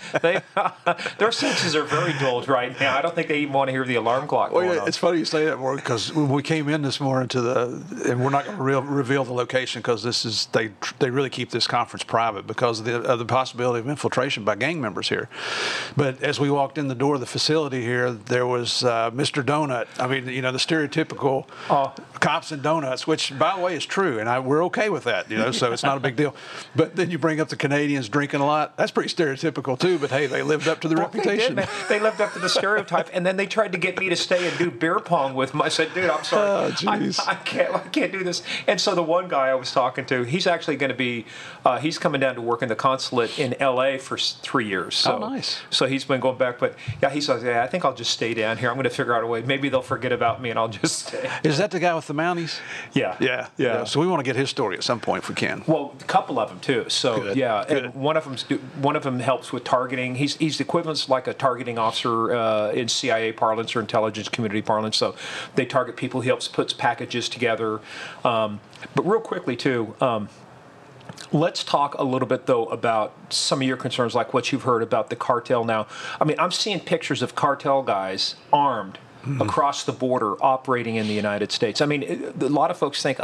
Their senses are very dulled right now. I don't think they even want to hear the alarm clock going on. It's funny you say that, Morgan, because when we came in this morning and we're not going to reveal the location because they really keep this conference private because of the possibility of infiltration by gang members here. But as we walked in the door of the facility here, there was Mr. Donut. I mean, the stereotypical cops and donuts, which, by the way, is true, and we're okay with that, so it's not a big deal. But then you bring up the Canadians drinking a lot. That's pretty stereotypical, too, but hey, they lived up to the reputation. They lived up to the stereotype, and then they tried to get me to stay and do beer pong with them. I said, dude, I'm sorry. I can't do this. And so the one guy I was talking to, he's actually going to be, he's coming down to work in the consulate in L.A. for 3 years. So, nice. So he's been going back, but he says, I think I'll just stay down here. I'm going to figure out a way. Maybe they'll forget about me, and I'll just stay. Is that the guy with the Mounties? Yeah. So we want to get his story at some point if we can. Well, a couple of them too. So Good. And one of them helps with targeting. He's the equivalent like a targeting officer in CIA parlance or intelligence community parlance. So they target people. He helps puts packages together. But real quickly too. Let's talk a little bit, though, about some of your concerns, like what you've heard about the cartel now. I mean, I'm seeing pictures of cartel guys armed across the border operating in the United States. I mean, a lot of folks think,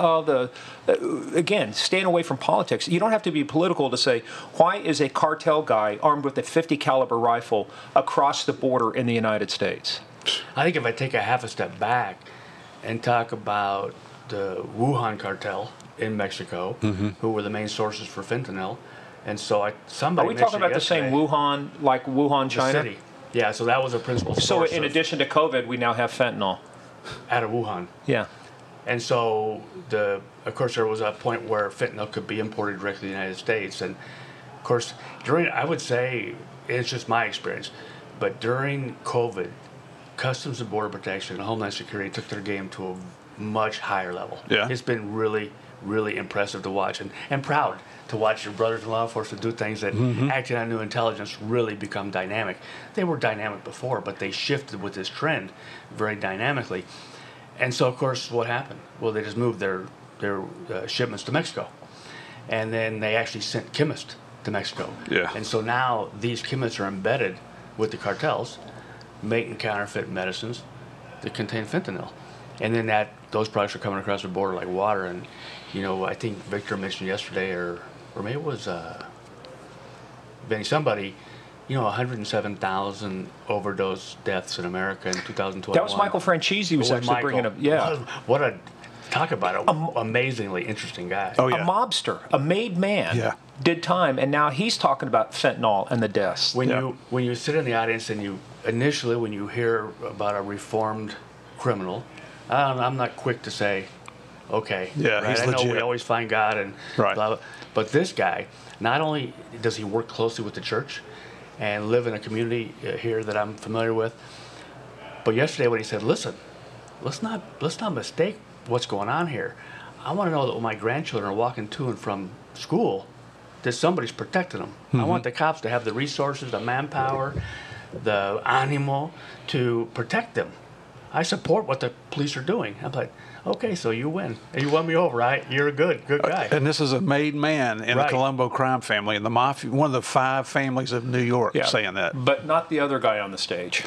again, staying away from politics. You don't have to be political to say, why is a cartel guy armed with a .50 caliber rifle across the border in the United States? I think if I take a half a step back and talk about the Wuhan cartel in Mexico, who were the main sources for fentanyl, and so somebody Are we talking about the same Wuhan, like Wuhan, China? The city. Yeah, so that was a principal source. So in addition to COVID, we now have fentanyl. Out of Wuhan. Yeah. And so, of course, there was a point where fentanyl could be imported directly to the United States. And, of course, I would say, it's just my experience, but during COVID, Customs and Border Protection and Homeland Security took their game to a much higher level. Yeah. It's been really, really impressive to watch and proud to watch your brothers in law enforcement do things that acting on new intelligence really become dynamic. They were dynamic before, but they shifted with this trend very dynamically. And so, of course, what happened? Well, they just moved their shipments to Mexico. And then they actually sent chemists to Mexico. Yeah. And so now these chemists are embedded with the cartels, making counterfeit medicines that contain fentanyl. And then those products are coming across the border like water. And, I think Victor mentioned yesterday, or maybe it was Benny, somebody, 107,000 overdose deaths in America in 2012. That was Michael Franchese was actually bringing up. Yeah. What talk about an amazingly interesting guy. Oh, yeah. A mobster, a made man, did time, and now he's talking about fentanyl and the deaths. When you sit in the audience and initially when you hear about a reformed criminal, I'm not quick to say, okay, yeah, right? he's I legit. know we always find God and right. blah, blah, but this guy, not only does he work closely with the church and live in a community here that I'm familiar with, but yesterday when he said, listen, let's not mistake what's going on here. I want to know that when my grandchildren are walking to and from school, that somebody's protecting them. I want the cops to have the resources, the manpower, the animo to protect them. I support what the police are doing. I'm like, okay, so you win. You won me over, right? You're a good guy. And this is a made man in the Colombo crime family, and the mafia, one of the 5 families of New York, saying that. But not the other guy on the stage,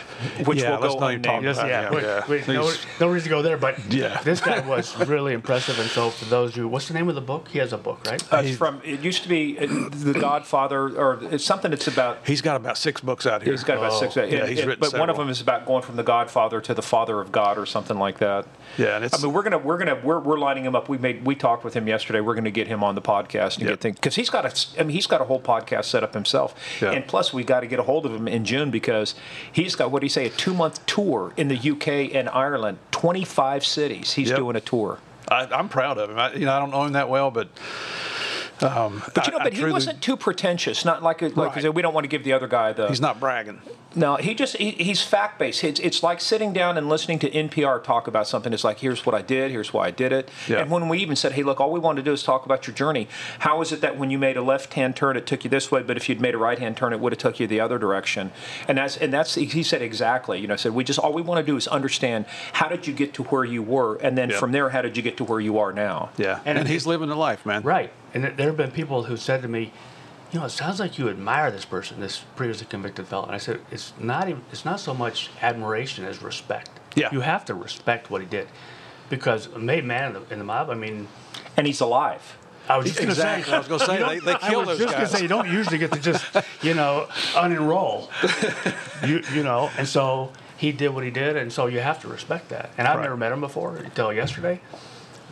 which will go unnamed. No reason to go there, but this guy was really impressive. And so for those who, what's the name of the book? He has a book, right? It used to be The Godfather, or it's something that's about. He's got about 6 books out here. He's got about 6. Yeah, he's written but several. one of them is about going from the Godfather to the Father of God, or something like that. Yeah, and it's, I mean, we're lining him up. We talked with him yesterday. We're going to get him on the podcast and get things, because he's got a whole podcast set up himself. Yeah. And plus, we got to get a hold of him in June, because he's got, what do you say, a 2-month tour in the UK and Ireland, 25 cities. He's doing a tour. I'm proud of him. I don't know him that well, but. But he wasn't too pretentious. Not like I said, we don't want to give the other guy the. He's not bragging. No, he's fact based. It's like sitting down and listening to NPR talk about something. It's like, here's what I did, here's why I did it. Yeah. And when we even said, hey, look, all we want to do is talk about your journey. How is it that when you made a left-hand turn, it took you this way, but if you'd made a right-hand turn, it would have took you the other direction? And that's he said exactly. Said all we want to do is understand, how did you get to where you were, and then from there, how did you get to where you are now? Yeah, and he's living the life, man. Right. And there have been people who said to me, it sounds like you admire this person, this previously convicted felon. And I said, it's not so much admiration as respect. Yeah. You have to respect what he did, because a made man in the mob, I mean. And he's alive. I was just going to say. I was going to say, they kill those guys. I was just going to say, you don't usually get to just, unenroll. And so he did what he did, and so you have to respect that. And I've never met him before until yesterday.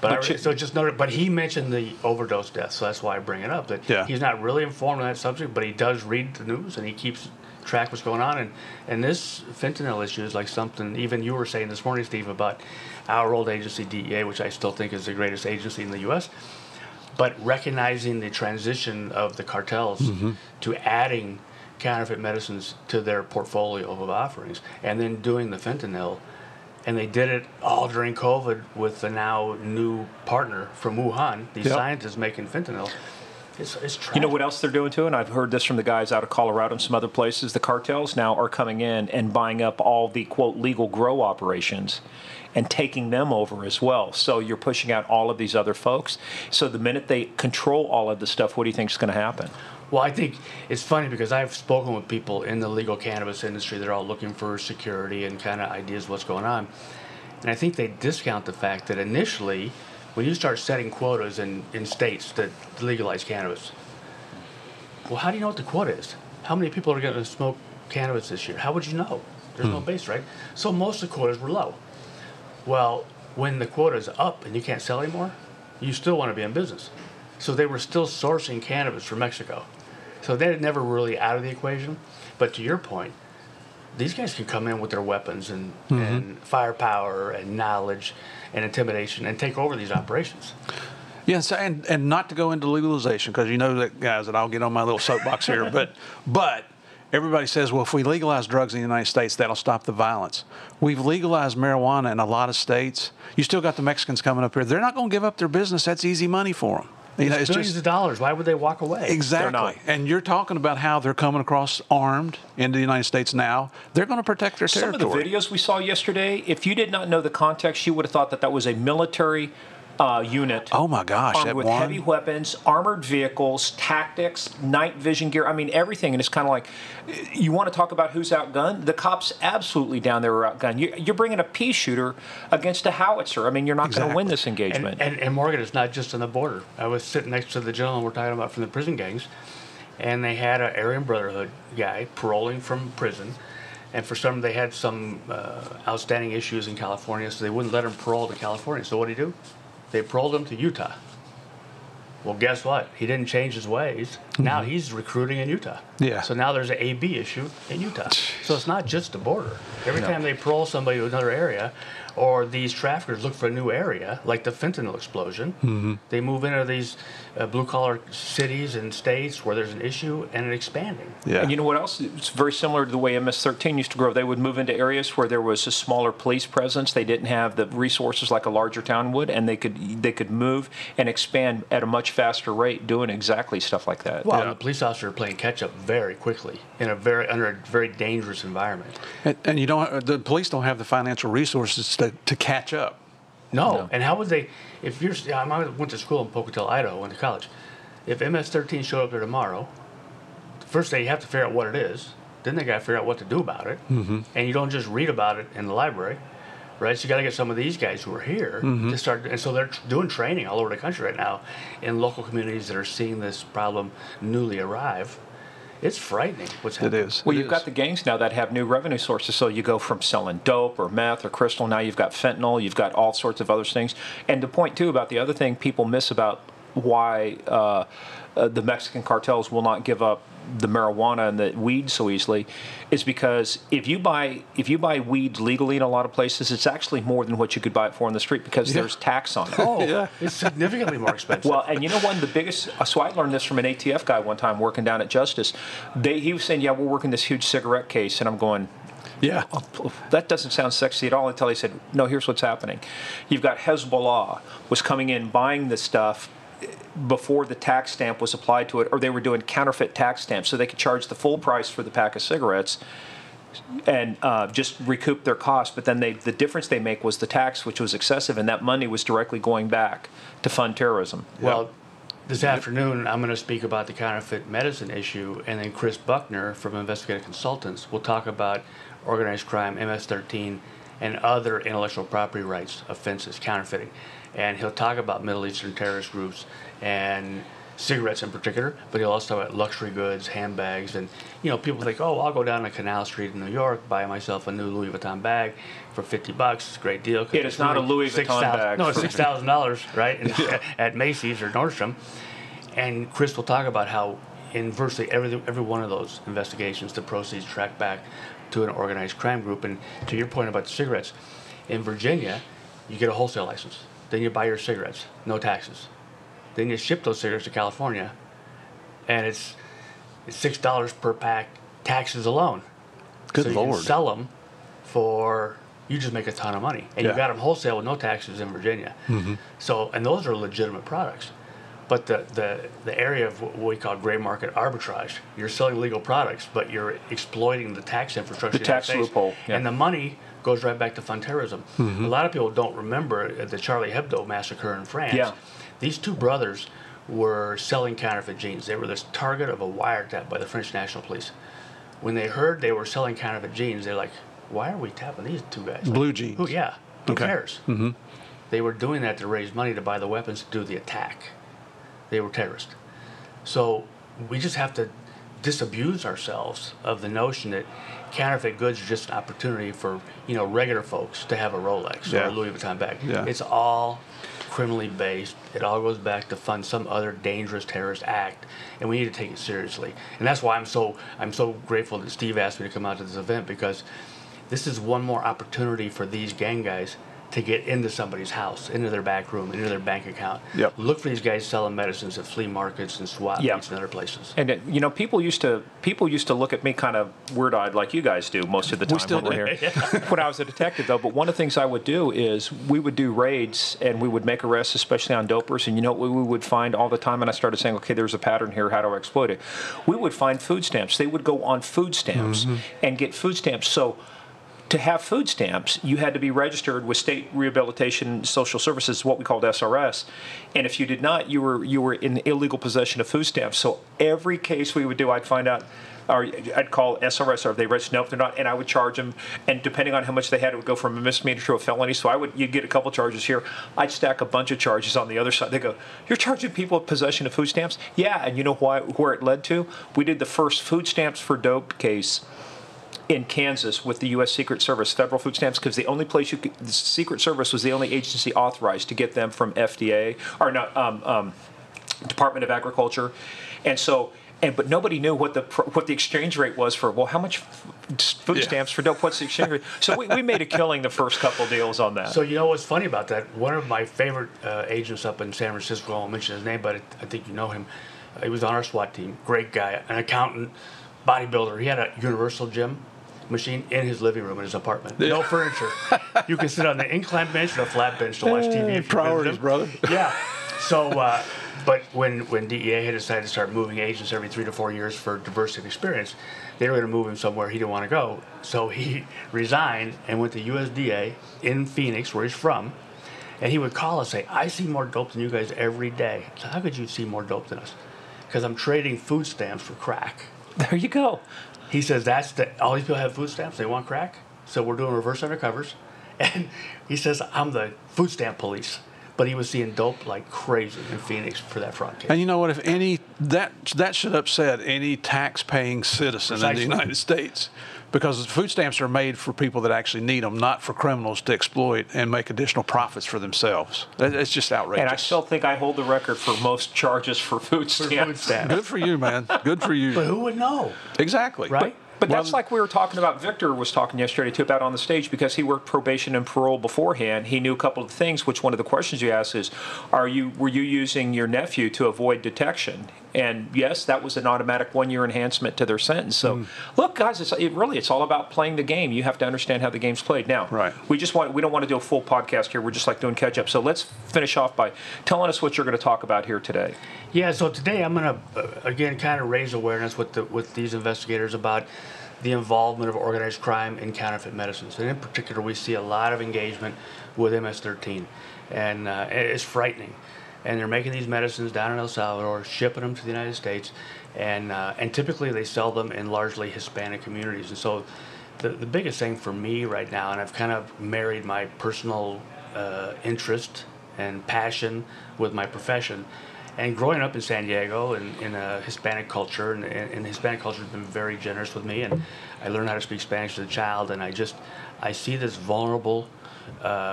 But he mentioned the overdose death, so that's why I bring it up. That he's not really informed on that subject, but he does read the news and he keeps track of what's going on. And this fentanyl issue is like something even you were saying this morning, Steve, about our old agency, DEA, which I still think is the greatest agency in the U.S., but recognizing the transition of the cartels to adding counterfeit medicines to their portfolio of offerings, and then doing the fentanyl. And they did it all during COVID with the now new partner from Wuhan, these scientists making fentanyl. It's tragic. You know what else they're doing too? And I've heard this from the guys out of Colorado and some other places. The cartels now are coming in and buying up all the, quote, legal grow operations and taking them over as well. So you're pushing out all of these other folks. So the minute they control all of this stuff, what do you think is going to happen? Well, I think it's funny because I've spoken with people in the legal cannabis industry. They're all looking for security and kind of ideas of what's going on. And I think they discount the fact that initially, when you start setting quotas in states that legalize cannabis, well, how do you know what the quota is? How many people are going to smoke cannabis this year? How would you know? There's no base, right? So most of the quotas were low. Well, when the quota is up and you can't sell anymore, you still want to be in business. So they were still sourcing cannabis from Mexico. So they're never really out of the equation. But to your point, these guys can come in with their weapons and firepower and knowledge and intimidation and take over these operations. Yes, and not to go into legalization, because that, guys, that I'll get on my little soapbox here, but everybody says, well, if we legalize drugs in the United States, that'll stop the violence. We've legalized marijuana in a lot of states. You still got the Mexicans coming up here. They're not going to give up their business. That's easy money for them. It's billions of dollars. Why would they walk away? Exactly. And you're talking about how they're coming across armed into the United States now. They're going to protect their territory. Some of the videos we saw yesterday, if you did not know the context, you would have thought that was a military unit. Oh my gosh! Armed with heavy weapons, armored vehicles, tactics, night vision gear. I mean, everything. And it's kind of like, you want to talk about who's outgunned? The cops absolutely down there are outgunned. You're bringing a pea shooter against a howitzer. I mean, you're not going to win this engagement. And Morgan, it's not just on the border. I was sitting next to the gentleman we're talking about from the prison gangs, and they had an Aryan Brotherhood guy paroling from prison. And for some, they had some outstanding issues in California, so they wouldn't let him parole to California. So what did he do? They paroled him to Utah. Well, guess what? He didn't change his ways. Now he's recruiting in Utah. Yeah. So now there's an AB issue in Utah. So it's not just the border. Every time they parole somebody to another area, or these traffickers look for a new area, like the fentanyl explosion, they move into these blue-collar cities and states where there's an issue and it's expanding. Yeah. And you know what else? It's very similar to the way MS-13 used to grow. They would move into areas where there was a smaller police presence. They didn't have the resources like a larger town would, and they could move and expand at a much faster rate, doing exactly stuff like that. Well, the police officers are playing catch-up very quickly under a very dangerous environment. And the police don't have the financial resources to catch up. No. And how would they? I went to school in Pocatello, Idaho, went to college. If MS-13 showed up there tomorrow, first they have to figure out what it is. Then they got to figure out what to do about it. And you don't just read about it in the library, right? So you got to get some of these guys who are here to start. And so they're doing training all over the country right now in local communities that are seeing this problem newly arrive. It's frightening what's happening. It is. Well, you've got the gangs now that have new revenue sources. So you go from selling dope or meth or crystal. Now you've got fentanyl. You've got all sorts of other things. And the point, too, about the other thing people miss about why the Mexican cartels will not give up the marijuana and the weed so easily is because if you buy weed legally in a lot of places, it's actually more than what you could buy it for on the street because there's tax on it. It's significantly more expensive. Well, and you know, one of the biggest, so I learned this from an ATF guy one time working down at Justice. He was saying, yeah, we're working this huge cigarette case, and I'm going, yeah, that doesn't sound sexy at all until he said, no, here's what's happening. You've got Hezbollah was coming in, buying this stuff before the tax stamp was applied to it, or they were doing counterfeit tax stamps so they could charge the full price for the pack of cigarettes and just recoup their cost. But then the difference they make was the tax, which was excessive, and that money was directly going back to fund terrorism. Well, this afternoon I'm going to speak about the counterfeit medicine issue, and then Chris Buckner from Investigative Consultants will talk about organized crime, MS-13, and other intellectual property rights offenses, counterfeiting. And he'll talk about Middle Eastern terrorist groups and cigarettes in particular, but he'll also talk about luxury goods, handbags, and people think, oh, I'll go down to Canal Street in New York, buy myself a new Louis Vuitton bag for $50. It's a great deal. It is not a Louis Vuitton bag. No, it's $6,000, right? At Macy's or Nordstrom. And Chris will talk about how in virtually every one of those investigations, the proceeds track back to an organized crime group. And to your point about the cigarettes, in Virginia, you get a wholesale license. Then you buy your cigarettes, no taxes. Then you ship those cigarettes to California, and it's $6 per pack, taxes alone. Good so Lord. You can sell them you just make a ton of money. And you got them wholesale with no taxes in Virginia. So, and those are legitimate products. But the area of what we call gray market arbitrage, you're selling legal products, but you're exploiting the tax infrastructure. The tax loophole. Yeah. And the money goes right back to fund terrorism. A lot of people don't remember the Charlie Hebdo massacre in France. Yeah. These two brothers were selling counterfeit jeans. They were the target of a wiretap by the French National Police. When they heard they were selling counterfeit jeans, they're like, why are we tapping these two guys? Blue jeans. Who cares? They were doing that to raise money to buy the weapons to do the attack. They were terrorists. So we just have to disabuse ourselves of the notion that counterfeit goods are just an opportunity for regular folks to have a Rolex or a Louis Vuitton bag. It's all criminally based. It all goes back to fund some other dangerous terrorist act, and we need to take it seriously. And that's why I'm so grateful that Steve asked me to come out to this event, because this is one more opportunity for these gang guys to get into somebody's house, into their back room, into their bank account. Yep. Look for these guys selling medicines at flea markets and swap meets and other places. And people used to look at me kind of weird-eyed, like you guys do most of the time when we're here. When I was a detective, though, but one of the things I would do is we would do raids and we would make arrests, especially on dopers. And you know what we would find all the time? And I started saying, okay, there's a pattern here. How do I exploit it? We would find food stamps. They would go on food stamps and get food stamps. So to have food stamps, you had to be registered with State Rehabilitation Social Services, what we called SRS. And if you did not, you were in illegal possession of food stamps. So every case we would do, I'd find out, or I'd call SRS, are they registered? No, if they're not, and I would charge them. And depending on how much they had, it would go from a misdemeanor to a felony. So you'd get a couple charges here. I'd stack a bunch of charges on the other side. They go, you're charging people with possession of food stamps? Yeah, and you know where it led to? We did the first food stamps for dope case in Kansas with the U.S. Secret Service, federal food stamps, because the only place the Secret Service was the only agency authorized to get them from FDA, or not, Department of Agriculture. And so, but nobody knew what the exchange rate was for, well, how much food stamps for dope? What's the exchange rate? So we made a killing the first couple deals on that. So you know what's funny about that? One of my favorite agents up in San Francisco, I won't mention his name, but I think you know him. He was on our SWAT team. Great guy, an accountant, bodybuilder. He had a universal gym machine in his living room in his apartment. No furniture. You can sit on the incline bench or a flat bench to watch TV. If Priorities, brother. Yeah. So, but when DEA had decided to start moving agents every 3 to 4 years for diversity of experience, they were going to move him somewhere he didn't want to go. So he resigned and went to USDA in Phoenix, where he's from, and he would call us and say, I see more dope than you guys every day. So how could you see more dope than us? Because I'm trading food stamps for crack. There you go. He says all these people have food stamps. They want crack, so we're doing reverse undercovers. And he says I'm the food stamp police. But he was seeing dope like crazy in Phoenix for that fraud case. And you know what? If that should upset any tax-paying citizen in the United States, because food stamps are made for people that actually need them, not for criminals to exploit and make additional profits for themselves. It's just outrageous. And I still think I hold the record for most charges for food stamps. Good for you, man. Good for you. But who would know? Exactly. Right? But that's like we were talking about. Victor was talking yesterday too about on the stage, because he worked probation and parole beforehand. He knew a couple of things. Which one of the questions you asked is, were you using your nephew to avoid detection? And yes, that was an automatic 1-year enhancement to their sentence. So, look, guys, it's all about playing the game. You have to understand how the game's played. Now, we don't want to do a full podcast here. We're just like doing catch up. So let's finish off by telling us what you're going to talk about here today. Yeah. So today I'm going to again kind of raise awareness with these investigators about the involvement of organized crime in counterfeit medicines, and in particular, we see a lot of engagement with MS-13, and it's frightening. And they're making these medicines down in El Salvador, shipping them to the United States, and typically they sell them in largely Hispanic communities. And so the biggest thing for me right now, and I've kind of married my personal interest and passion with my profession, and growing up in San Diego in a Hispanic culture, and Hispanic culture has been very generous with me, and I learned how to speak Spanish as a child, and I see this vulnerable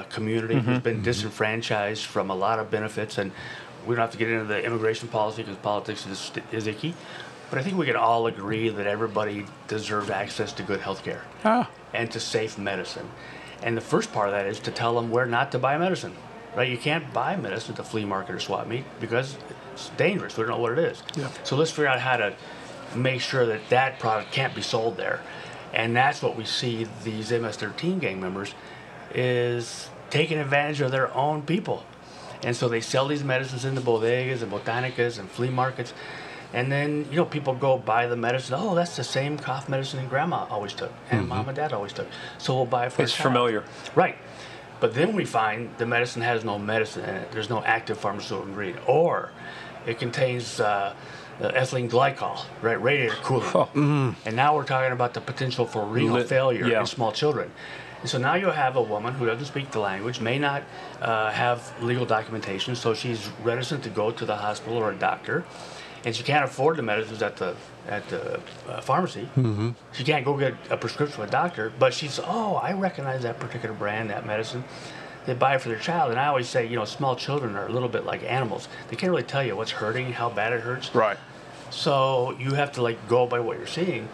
community who's been disenfranchised from a lot of benefits, and we don't have to get into the immigration policy because politics is icky, but I think we can all agree that everybody deserves access to good health care and to safe medicine. And the first part of that is to tell them where not to buy medicine. Right? You can't buy medicine at the flea market or swap meet because it's dangerous. We don't know what it is. Yeah. So let's figure out how to make sure that product can't be sold there. And that's what we see these MS-13 gang members is taking advantage of their own people. And so they sell these medicines in the bodegas and botanicas and flea markets. And then, people go buy the medicine. Oh, that's the same cough medicine grandma always took and mom and dad always took. So we'll buy it for It's familiar. Right. But then we find the medicine has no medicine in it. There's no active pharmaceutical ingredient. Or it contains ethylene glycol, right? Radiator cooling. And now we're talking about the potential for renal failure in small children. And so now you have a woman who doesn't speak the language, may not have legal documentation, so she's reticent to go to the hospital or a doctor. And she can't afford the medicines at the pharmacy. She can't go get a prescription from a doctor, but she's, I recognize that particular brand, that medicine. They buy it for their child. And I always say, small children are a little bit like animals. They can't really tell you what's hurting, how bad it hurts. Right. So you have to go by what you're seeing.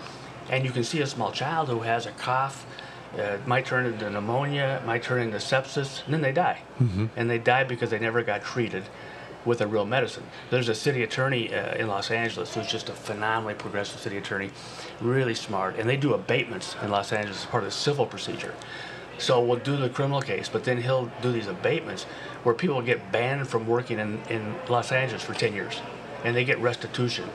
And you can see a small child who has a cough It might turn into pneumonia, it might turn into sepsis, and then they die. And they die because they never got treated with a real medicine. There's a city attorney in Los Angeles who's just a phenomenally progressive city attorney, really smart, and they do abatements in Los Angeles as part of the civil procedure. So we'll do the criminal case, but then he'll do these abatements where people get banned from working in Los Angeles for 10 years, and they get restitution.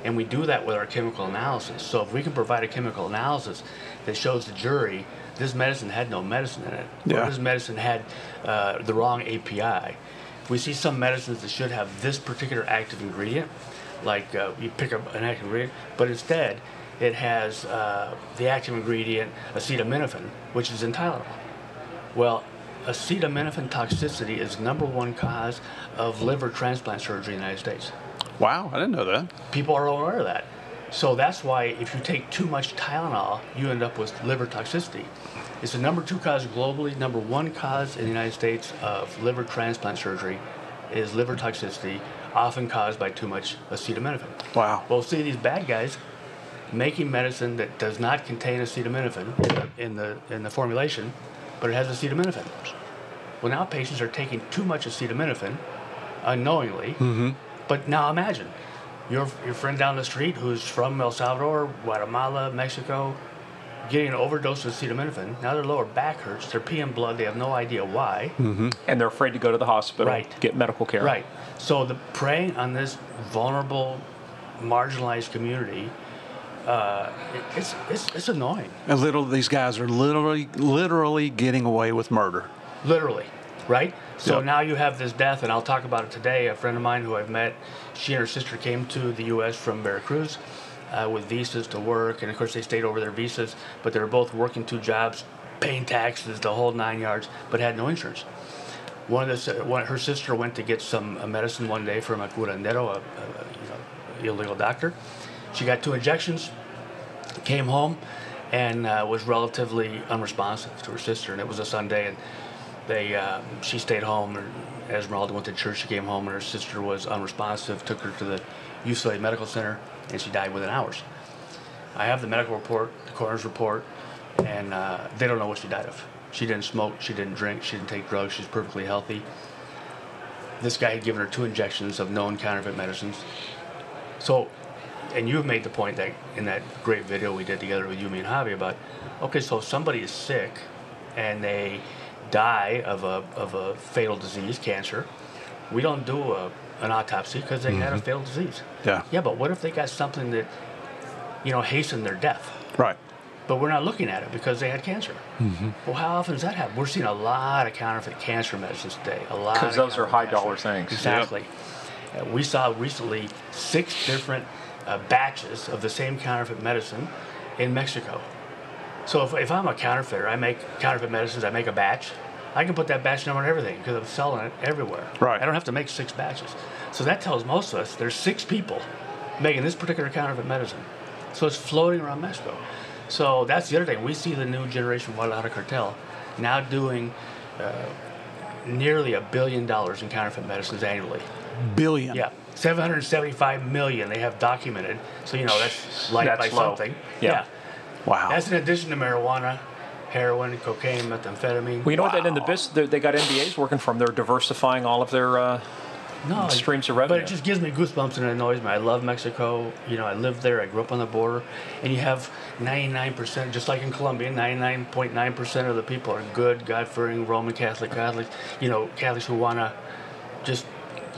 And we do that with our chemical analysis. So if we can provide a chemical analysis that shows the jury this medicine had no medicine in it, or this medicine had the wrong API. If we see some medicines that should have this particular active ingredient, like you pick up an active ingredient, but instead it has the active ingredient acetaminophen, which is in Tylenol. Well, acetaminophen toxicity is the #1 cause of liver transplant surgery in the United States. Wow, I didn't know that. People are aware of that. So that's why if you take too much Tylenol, you end up with liver toxicity. It's the #2 cause globally. #1 cause in the United States of liver transplant surgery is liver toxicity, often caused by too much acetaminophen. Wow. Well, see these bad guys making medicine that does not contain acetaminophen in the formulation, but it has acetaminophen. Well, now patients are taking too much acetaminophen unknowingly. But now imagine your friend down the street who's from El Salvador, Guatemala, Mexico, getting an overdose of acetaminophen. Now their lower back hurts. They're peeing blood. They have no idea why. And they're afraid to go to the hospital, Right. get medical care. Right. So the preying on this vulnerable, marginalized community, it's annoying. And these guys are literally getting away with murder. Literally, right? So Yep. now you have this death, and I'll talk about it today. A friend of mine who I've met, she and her sister came to the U.S. from Veracruz with visas to work, and of course they stayed over their visas, but they were both working 2 jobs, paying taxes, the whole 9 yards, but had no insurance. Her sister went to get some medicine one day from a curandero, a illegal doctor. She got 2 injections, came home, and was relatively unresponsive to her sister, and it was a Sunday, and she stayed home. Esmeralda went to church. She came home, and her sister was unresponsive. Took her to the UCLA Medical Center, and she died within hours. I have the medical report, the coroner's report, and they don't know what she died of. She didn't smoke. She didn't drink. She didn't take drugs. She's perfectly healthy. This guy had given her 2 injections of known counterfeit medicines. So, and you've made the point that in that great video we did together with you, me, and Javi about, okay, so if somebody is sick and they die of a fatal disease, cancer, we don't do an autopsy because they had a fatal disease. Yeah. But what if they got something that, hastened their death? Right. But we're not looking at it because they had cancer. Well, how often does that happen? We're seeing a lot of counterfeit cancer medicines today. A lot. Because those are counterfeit high-dollar medicines. things. Exactly. We saw recently 6 different batches of the same counterfeit medicine in Mexico. So if I'm a counterfeiter, I make counterfeit medicines, I make a batch, I can put that batch number on everything because I'm selling it everywhere. Right. I don't have to make 6 batches. So that tells most of us there's 6 people making this particular counterfeit medicine. So it's floating around Mexico. So that's the other thing. We see the new generation Guadalajara cartel now doing nearly $1 billion in counterfeit medicines annually. Billion. Yeah, 775 million they have documented. So that's light by That's low. something. Yeah. Wow. That's in addition to marijuana, heroin, cocaine, methamphetamine. Well, you know what? In the business, they got MBAs working from. They're diversifying all of their streams of revenue. But it just gives me goosebumps and it annoys me. I love Mexico. I lived there. I grew up on the border. And you have 99%, just like in Colombia, 99.9% of the people are good, God-fearing, Roman Catholics, Catholics who want to just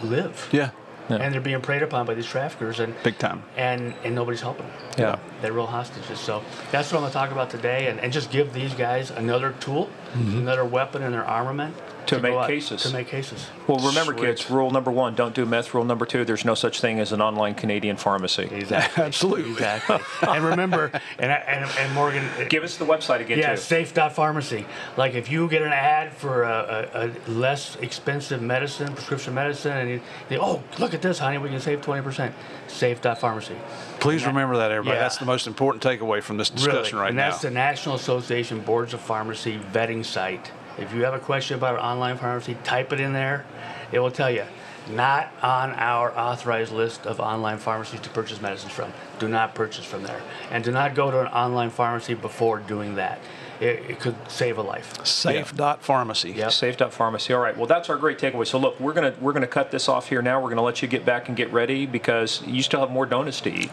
live. Yeah. And they're being preyed upon by these traffickers. And Big time. And nobody's helping them. Yeah. They're real hostages. So that's what I'm going to talk about today. And just give these guys another tool, another weapon in their armament. To make go out cases. To make cases. Well, remember, Sweet. kids, rule number 1, don't do meth. Rule number 2, there's no such thing as an online Canadian pharmacy. Exactly. Absolutely. Exactly. And remember, and Morgan, Give us the website again, yeah, too. safe.pharmacy. Like if you get an ad for a less expensive medicine, prescription medicine, and you think, oh, look at this, honey, we can save 20%. Safe.pharmacy. Please remember that, everybody. Yeah. That's the most important takeaway from this discussion right and now. that's the National Association Boards of Pharmacy vetting site. If you have a question about an online pharmacy, type it in there. It will tell you, not on our authorized list of online pharmacies to purchase medicines from. Do not purchase from there. And do not go to an online pharmacy before doing that. it could save a life. Safe.pharmacy. Yep. Safe.pharmacy. All right. Well, that's our great takeaway. So look, we're gonna cut this off here now. We're gonna let you get back and get ready because you still have more donuts to eat.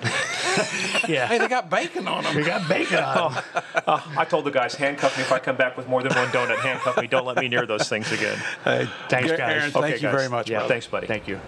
Yeah. Hey, they got bacon on them. We got bacon on them. I told the guys, handcuff me if I come back with more than one donut. Handcuff me. Don't let me near those things again. Hey, Thanks, guys. Aaron, Okay, thank you guys. very much. Yeah, brother. thanks, buddy. Thank you.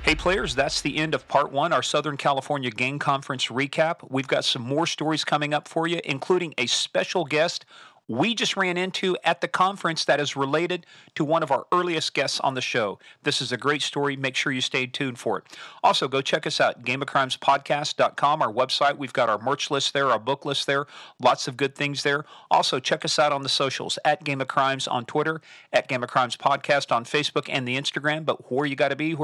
Hey players, that's the end of part 1, our Southern California Game Conference recap. We've got some more stories coming up for you, including a special guest we just ran into at the conference that is related to one of our earliest guests on the show. This is a great story. Make sure you stay tuned for it. Also, go check us out, gameofcrimespodcast.com, our website. We've got our merch list there, our book list there, lots of good things there. Also, check us out on the socials, at Game of Crimes on Twitter, at Game of Crimes Podcast on Facebook and the Instagram. But where you got to be,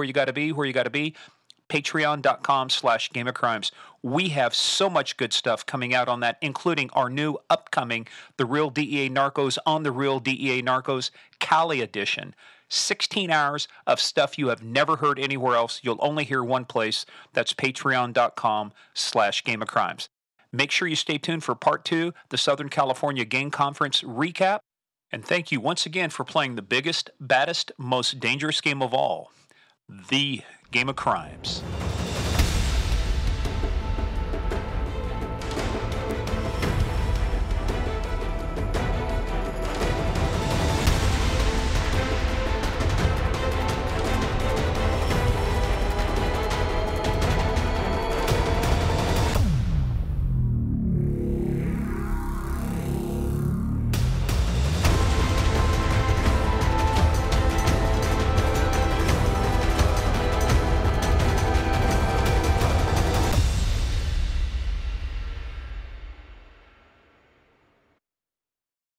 patreon.com/Game of Crimes. We have so much good stuff coming out on that, including our new upcoming The Real DEA Narcos on the Real DEA Narcos Cali edition. 16 hours of stuff you have never heard anywhere else. You'll only hear one place. That's patreon.com/Game of Crimes. Make sure you stay tuned for part 2, the Southern California Game Conference recap. And thank you once again for playing the biggest, baddest, most dangerous game of all, the Game of Crimes.